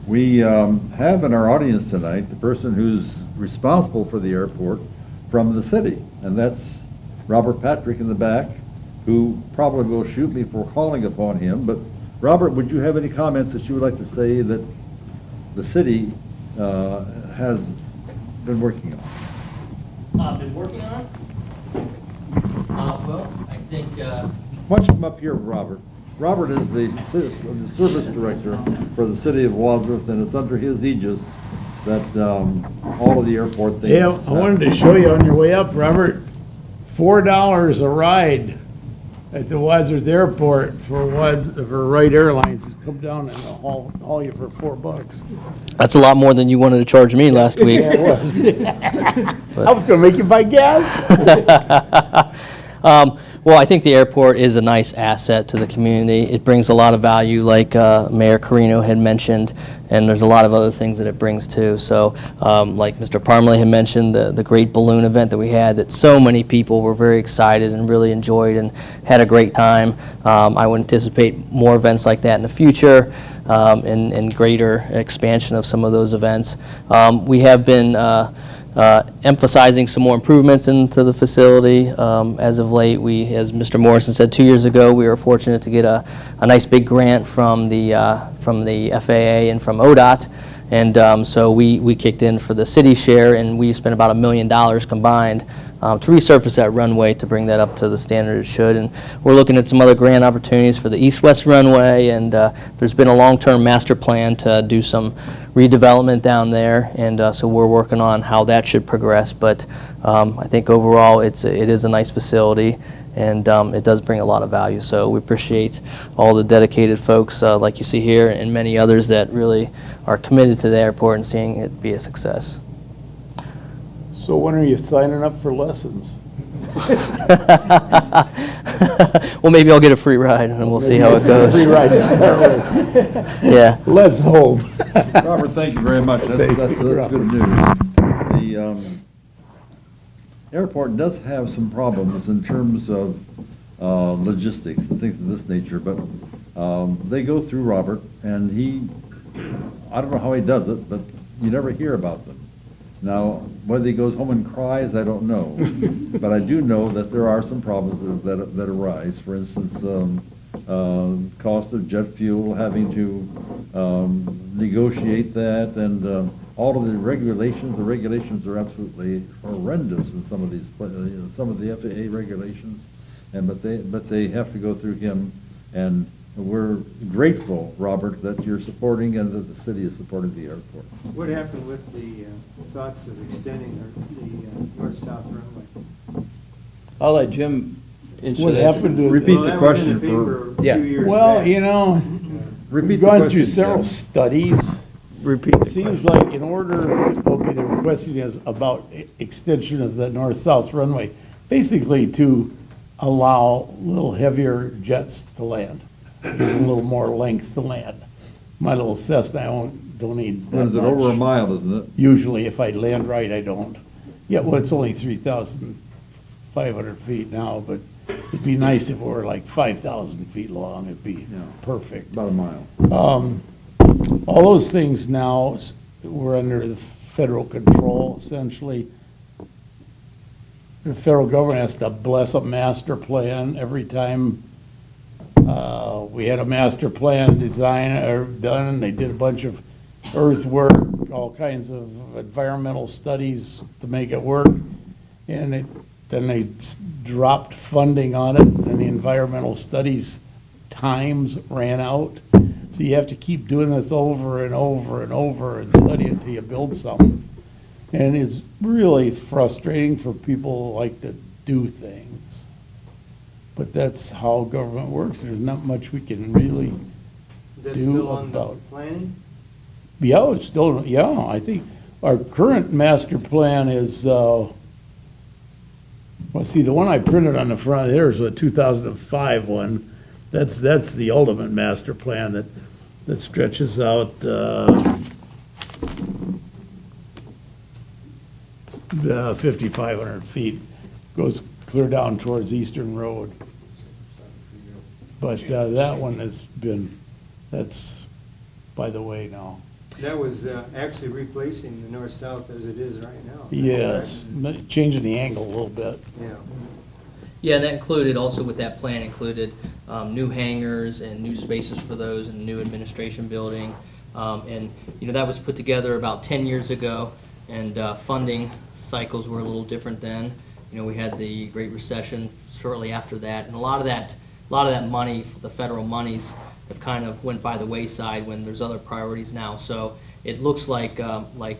S3: We have in our audience tonight the person who's responsible for the airport from the city, and that's Robert Patrick in the back, who probably will shoot me for calling upon him. But Robert, would you have any comments that you would like to say that the city has been working on?
S8: Been working on? Well, I think,
S3: Why don't you come up here, Robert? Robert is the service director for the city of Wadsworth, and it's under his aegis that all of the airport things.
S2: Yeah, I wanted to show you on your way up, Robert, $4 a ride at the Wadsworth Airport for Wright Airlines. Come down and haul you for $4.
S8: that's a lot more than you wanted to charge me last week.
S2: Yeah, it was. I was gonna make you buy gas.
S8: Well, I think the airport is a nice asset to the community. It brings a lot of value, like Mayor Carino had mentioned, and there's a lot of other things that it brings too. So, like Mr. Parmalee had mentioned, the great balloon event that we had, that so many people were very excited and really enjoyed and had a great time. I would anticipate more events like that in the future, and greater expansion of some of those events. We have been emphasizing some more improvements into the facility. As of late, as Mr. Morrison said, 2 years ago, we were fortunate to get a nice big grant from the FAA and from ODOT, and so we kicked in for the city share, and we spent about $1 million combined to resurface that runway to bring that up to the standard it should. And we're looking at some other grant opportunities for the east-west runway, and there's been a long-term master plan to do some redevelopment down there, and so we're working on how that should progress. But I think overall it is a nice facility, and it does bring a lot of value. So we appreciate all the dedicated folks like you see here and many others that really are committed to the airport and seeing it be a success.
S2: So when are you signing up for lessons?
S8: Well, maybe I'll get a free ride, and we'll see how it goes.
S2: Free ride to start with.
S8: Yeah.
S2: Let's hope.
S3: Robert, thank you very much. That's good news. The airport does have some problems in terms of logistics and things of this nature, but they go through Robert, and I don't know how he does it, but you never hear about them. Now, whether he goes home and cries, I don't know. But I do know that there are some problems that arise. For instance, cost of jet fuel, having to negotiate that, and all of the regulations. The regulations are absolutely horrendous in some of these, some of the FAA regulations, but they have to go through him. And we're grateful, Robert, that you're supporting and that the city is supporting the airport.
S7: What happened with the thoughts of extending the north-south runway?
S4: I'll let Jim answer
S2: What
S4: that.
S2: happened to
S3: Repeat
S7: Well,
S3: the
S7: that was
S3: question
S7: in the
S3: for.
S7: paper a
S4: Yeah.
S7: few years
S2: Well,
S7: back.
S2: you know,
S3: Repeat
S2: we've
S3: the
S2: gone
S3: question,
S2: through several
S3: Jim.
S2: studies.
S4: Repeat.
S2: It seems like in order, okay, the question is about extension of the north-south runway, basically to allow a little heavier jets to land, give them a little more length to land. My little Cessna, don't need that
S3: Is it over a
S2: much.
S3: mile, isn't it?
S2: Usually, if I land right, I don't. Yeah, well, it's only 3,500 feet now, but it'd be nice if it were like 5,000 feet long. It'd be perfect.
S3: About a mile.
S2: All those things now, we're under the federal control, essentially. The federal government has to bless a master plan every time we had a master plan done, and they did a bunch of earthwork, all kinds of environmental studies to make it work, and then they dropped funding on it, and the environmental studies times ran out. So you have to keep doing this over and over and over and study it until you build something. And it's really frustrating for people who like to do things. But that's how government works. There's not much we can really
S7: Is that
S2: do
S7: still on the
S2: about.
S7: planning?
S2: Yeah, it's still, yeah, I think our current master plan is, well, see, the one I printed on the front there is a 2005 one. That's the ultimate master plan that stretches out 5,500 feet, goes clear down towards Eastern Road. But that one has been, that's by the way now.
S7: That was actually replacing the north-south as it is right now.
S2: Yes, changing the angle a little bit.
S7: Yeah.
S8: Yeah, that included, also with that plan included new hangars and new spaces for those in the new administration building. And, you know, that was put together about 10 years ago, and funding cycles were a little different then. You know, we had the Great Recession shortly after that, and a lot of that money, the federal monies, have kind of went by the wayside when there's other priorities now. So it looks like the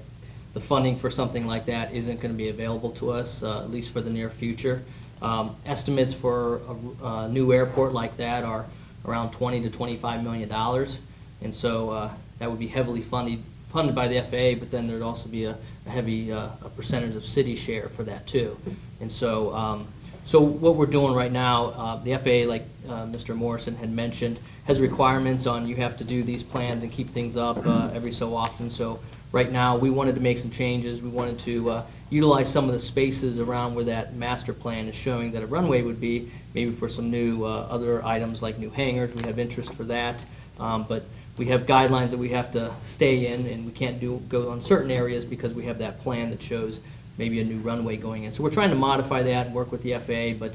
S8: funding for something like that isn't going to be available to us, at least for the near future. Estimates for a new airport like that are around $20 to $25 million, and so that would be heavily funded by the FAA, but then there'd also be a heavy a percentage of city share for that too. And so so what we're doing right now, the FAA, like Mr. Morrison had mentioned, has requirements on you have to do these plans and keep things up every so often. So right now we wanted to make some changes. We wanted to utilize some of the spaces around where that master plan is showing that a runway would be, maybe for some new other items like new hangars. We have interest for that, but we have guidelines that we have to stay in, and we can't go on certain areas because we have that plan that shows maybe a new runway going in. So we're trying to modify that and work with the FAA, but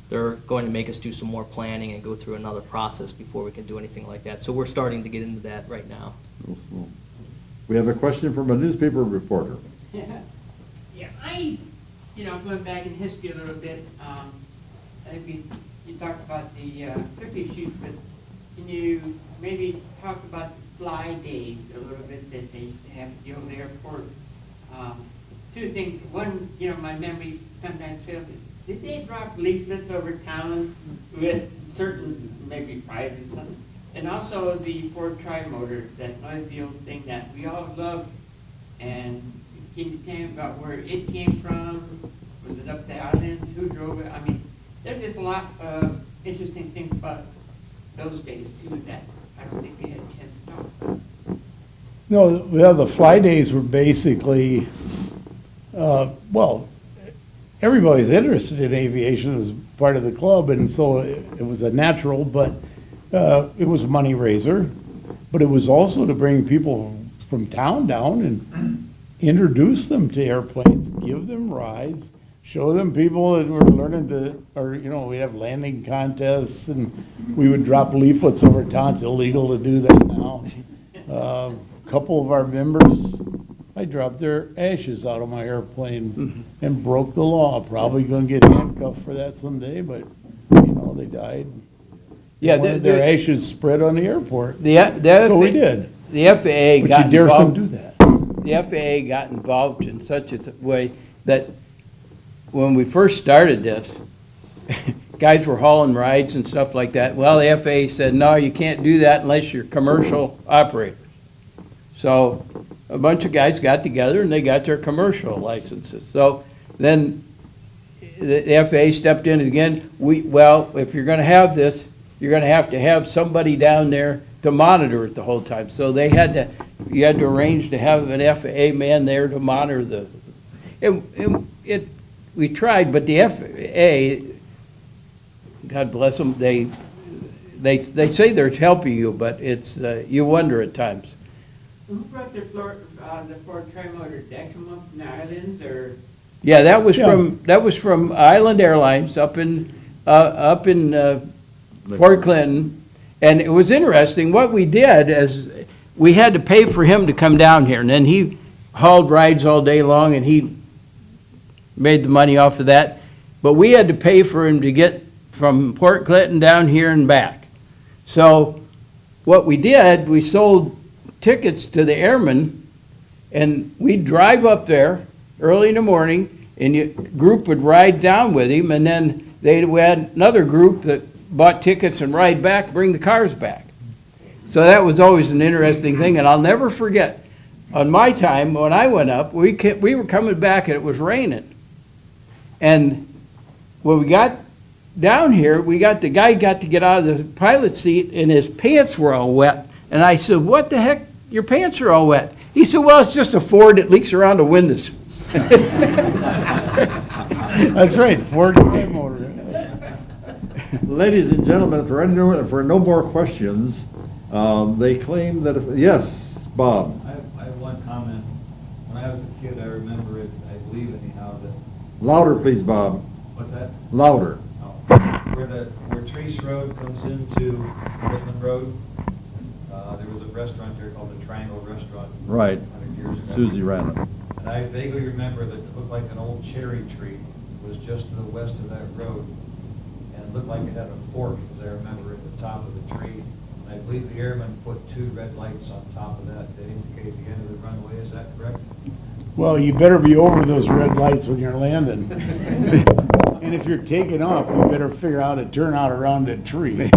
S8: they're going to make us do some more planning and go through another process before we can do anything like that. So we're starting to get into that right now.
S3: We have a question from a newspaper reporter.
S9: Yeah, going back in history a little bit, I think you talked about the cookie shoot, but can you maybe talk about the fly days a little bit that they used to have at the old airport? Two things. One, my memory sometimes fails. Did they drop leaflets over town with certain maybe prizes or something? And also the Ford Tri-Motor, that noisy old thing that we all loved. And can you tell me about where it came from? Was it up the islands? Who drove it? I mean, there's just a lot of interesting things about those days too that I don't think we had a chance to talk about.
S2: No, well, the fly days were basically, well, everybody's interested in aviation. It was part of the club, and so it was a natural, but it was a money raiser. But it was also to bring people from town down and introduce them to airplanes, give them rides, show them people that were learning we have landing contests, and we would drop leaflets over town. It's illegal to do that now. A couple of our members, I dropped their ashes out of my airplane and broke the law. Probably going to get handcuffed for that someday, but they died.
S4: Yeah,
S2: Wanted their ashes spread on the airport.
S4: So
S2: we did.
S4: The FAA
S2: But
S4: got
S2: you dare some
S4: involved.
S2: do that?
S4: The FAA got involved in such a way that when we first started this, guys were hauling rides and stuff like that. Well, the FAA said, no, you can't do that unless you're commercial operators. So a bunch of guys got together and they got their commercial licenses. So then the FAA stepped in again. If you're going to have this, you're going to have somebody down there to monitor it the whole time. So you had to arrange to have an FAA man there to monitor we tried, but the FAA, God bless them, they say they're helping you, but it's you wonder at times.
S9: Who brought the Ford Tri-Motor? Did that come up from the islands, or?
S4: Yeah, that was from Island Airlines up in Fort Clinton, and it was interesting. What we did is we had to pay for him to come down here, and then he hauled rides all day long, and he made the money off of that. But we had to pay for him to get from Port Clinton down here and back. So what we did, we sold tickets to the airmen, and we'd drive up there early in the morning, and a group would ride down with him, and then we had another group that bought tickets and ride back, bring the cars back. So that was always an interesting thing, and I'll never forget, on my time, when I went up, we were coming back and it was raining. And when we got down here, the guy got to get out of the pilot seat and his pants were all wet. And I said, what the heck, your pants are all wet? He said, well, it's just a Ford that leaks around the windows.
S2: That's right, Ford Tri-Motor.
S3: Ladies and gentlemen, for no more questions, they claim that, yes, Bob?
S10: I have one comment. When I was a kid, I remember it, I believe anyhow, that,
S3: Louder, please, Bob.
S10: what's that?
S3: Louder.
S10: Where Trace Road comes into Whitman Road, there was a restaurant there called the Triangle Restaurant.
S3: Right.
S10: 100 years ago.
S3: Susie ran it.
S10: And I vaguely remember that it looked like an old cherry tree. It was just to the west of that road. And it looked like it had a fork, as I remember, at the top of the tree. And I believe the airmen put 2 red lights on top of that to indicate the end of the runway. Is that correct?
S2: Well, you better be over those red lights when you're landing. And if you're taking off, you better figure out to turn out around that tree.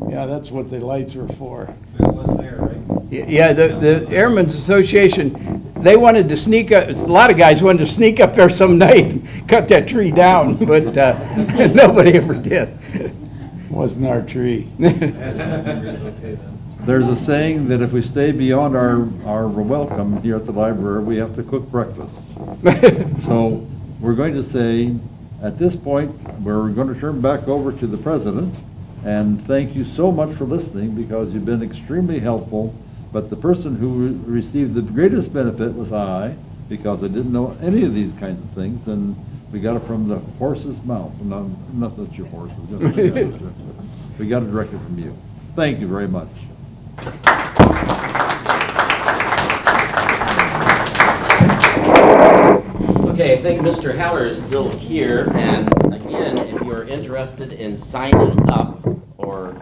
S2: Yeah, that's what the lights were for.
S10: But it was there, right?
S4: Yeah, the Airmen's Association, they wanted to sneak up, a lot of guys wanted to sneak up there some night and cut that tree down, but nobody ever did.
S2: Wasn't our tree.
S10: Okay then.
S3: There's a saying that if we stay beyond our welcome here at the library, we have to cook breakfast. So we're going to say, at this point, we're going to turn back over to the president, and thank you so much for listening, because you've been extremely helpful. But the person who received the greatest benefit was I, because I didn't know any of these kinds of things, and we got it from the horse's mouth. Not that your horse is. We got it directly from you. Thank you very much.
S1: Okay, I think Mr. Heller is still here, and again, if you're interested in signing up or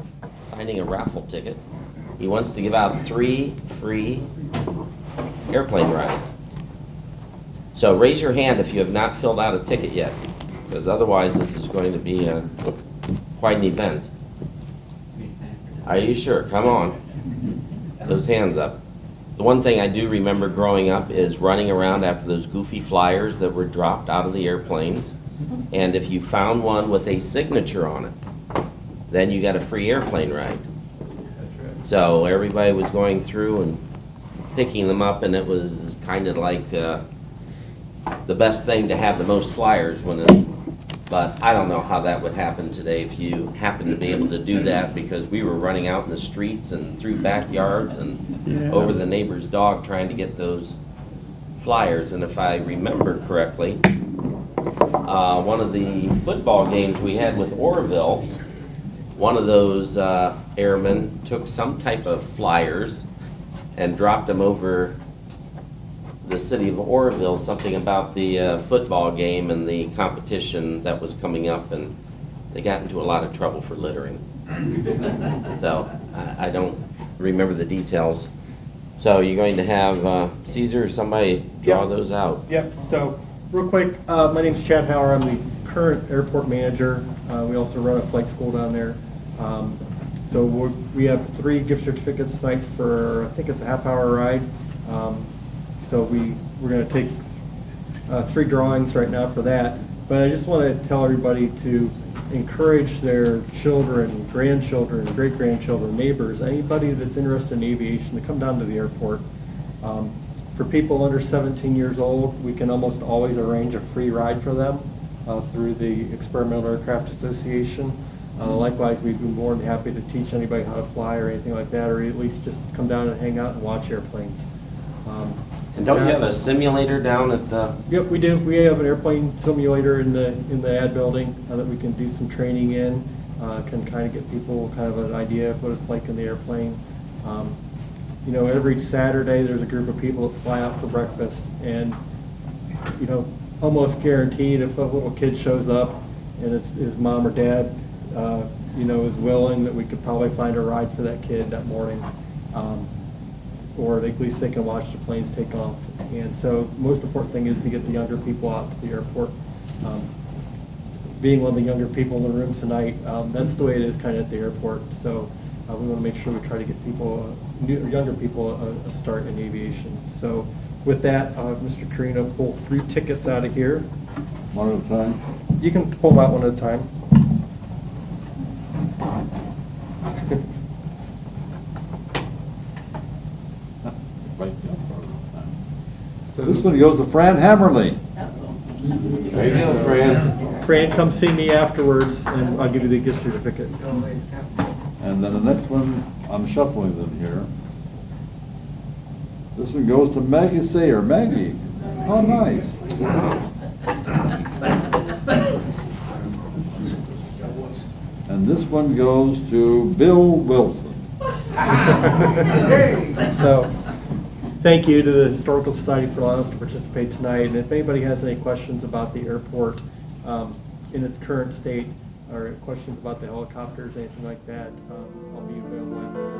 S1: signing a raffle ticket, he wants to give out 3 free airplane rides. So raise your hand if you have not filled out a ticket yet, because otherwise this is going to be quite an event. Are you sure? Come on. Those hands up. The one thing I do remember growing up is running around after those goofy flyers that were dropped out of the airplanes. And if you found one with a signature on it, then you got a free airplane ride. So everybody was going through and picking them up, and it was kind of like the best thing to have the most flyers but I don't know how that would happen today if you happen to be able to do that, because we were running out in the streets and through backyards and over the neighbor's dog trying to get those flyers. And if I remember correctly, one of the football games we had with Orville, one of those airmen took some type of flyers and dropped them over the city of Orville, something about the football game and the competition that was coming up, and they got into a lot of trouble for littering. So I don't remember the details. So you're going to have Caesar or somebody draw those out?
S11: Yep. So real quick, my name's Chad Hauer. I'm the current airport manager. We also run a flight school down there. So we have 3 gift certificates tonight for, I think it's a half-hour ride. So we're going to take 3 drawings right now for that. But I just want to tell everybody to encourage their children, grandchildren, great-grandchildren, neighbors, anybody that's interested in aviation to come down to the airport. For people under 17 years old, we can almost always arrange a free ride for them through the Experimental Aircraft Association. Likewise, we'd be more than happy to teach anybody how to fly or anything like that, or at least just come down and hang out and watch airplanes.
S1: And don't you have a simulator down at the...
S11: Yep, we do. We have an airplane simulator in the ad building that we can do some training in. Can kind of get people kind of an idea of what it's like in the airplane. You know, every Saturday there's a group of people that fly out for breakfast, and you know, almost guaranteed if a little kid shows up and his mom or dad, you know, is willing, that we could probably find a ride for that kid that morning. Or at least they can watch the planes take off. And so most important thing is to get the younger people out to the airport. Being one of the younger people in the room tonight, that's the way it is kind of at the airport. So we want to make sure we try to get people, younger people, a start in aviation. So with that, Mr. Carino, pull 3 tickets out of here.
S3: One at a time?
S11: You can pull them out one at a time.
S3: So this one goes to Fran Hammerly.
S1: There you go, Fran.
S11: Fran, come see me afterwards, and I'll give you the gift certificate.
S3: And then the next one, I'm shuffling them here. This one goes to Maggie Sayer. Maggie, how nice. And this one goes to Bill Wilson.
S11: So, thank you to the Historical Society for allowing us to participate tonight. And if anybody has any questions about the airport in its current state, or questions about the helicopters, anything like that, I'll be available after.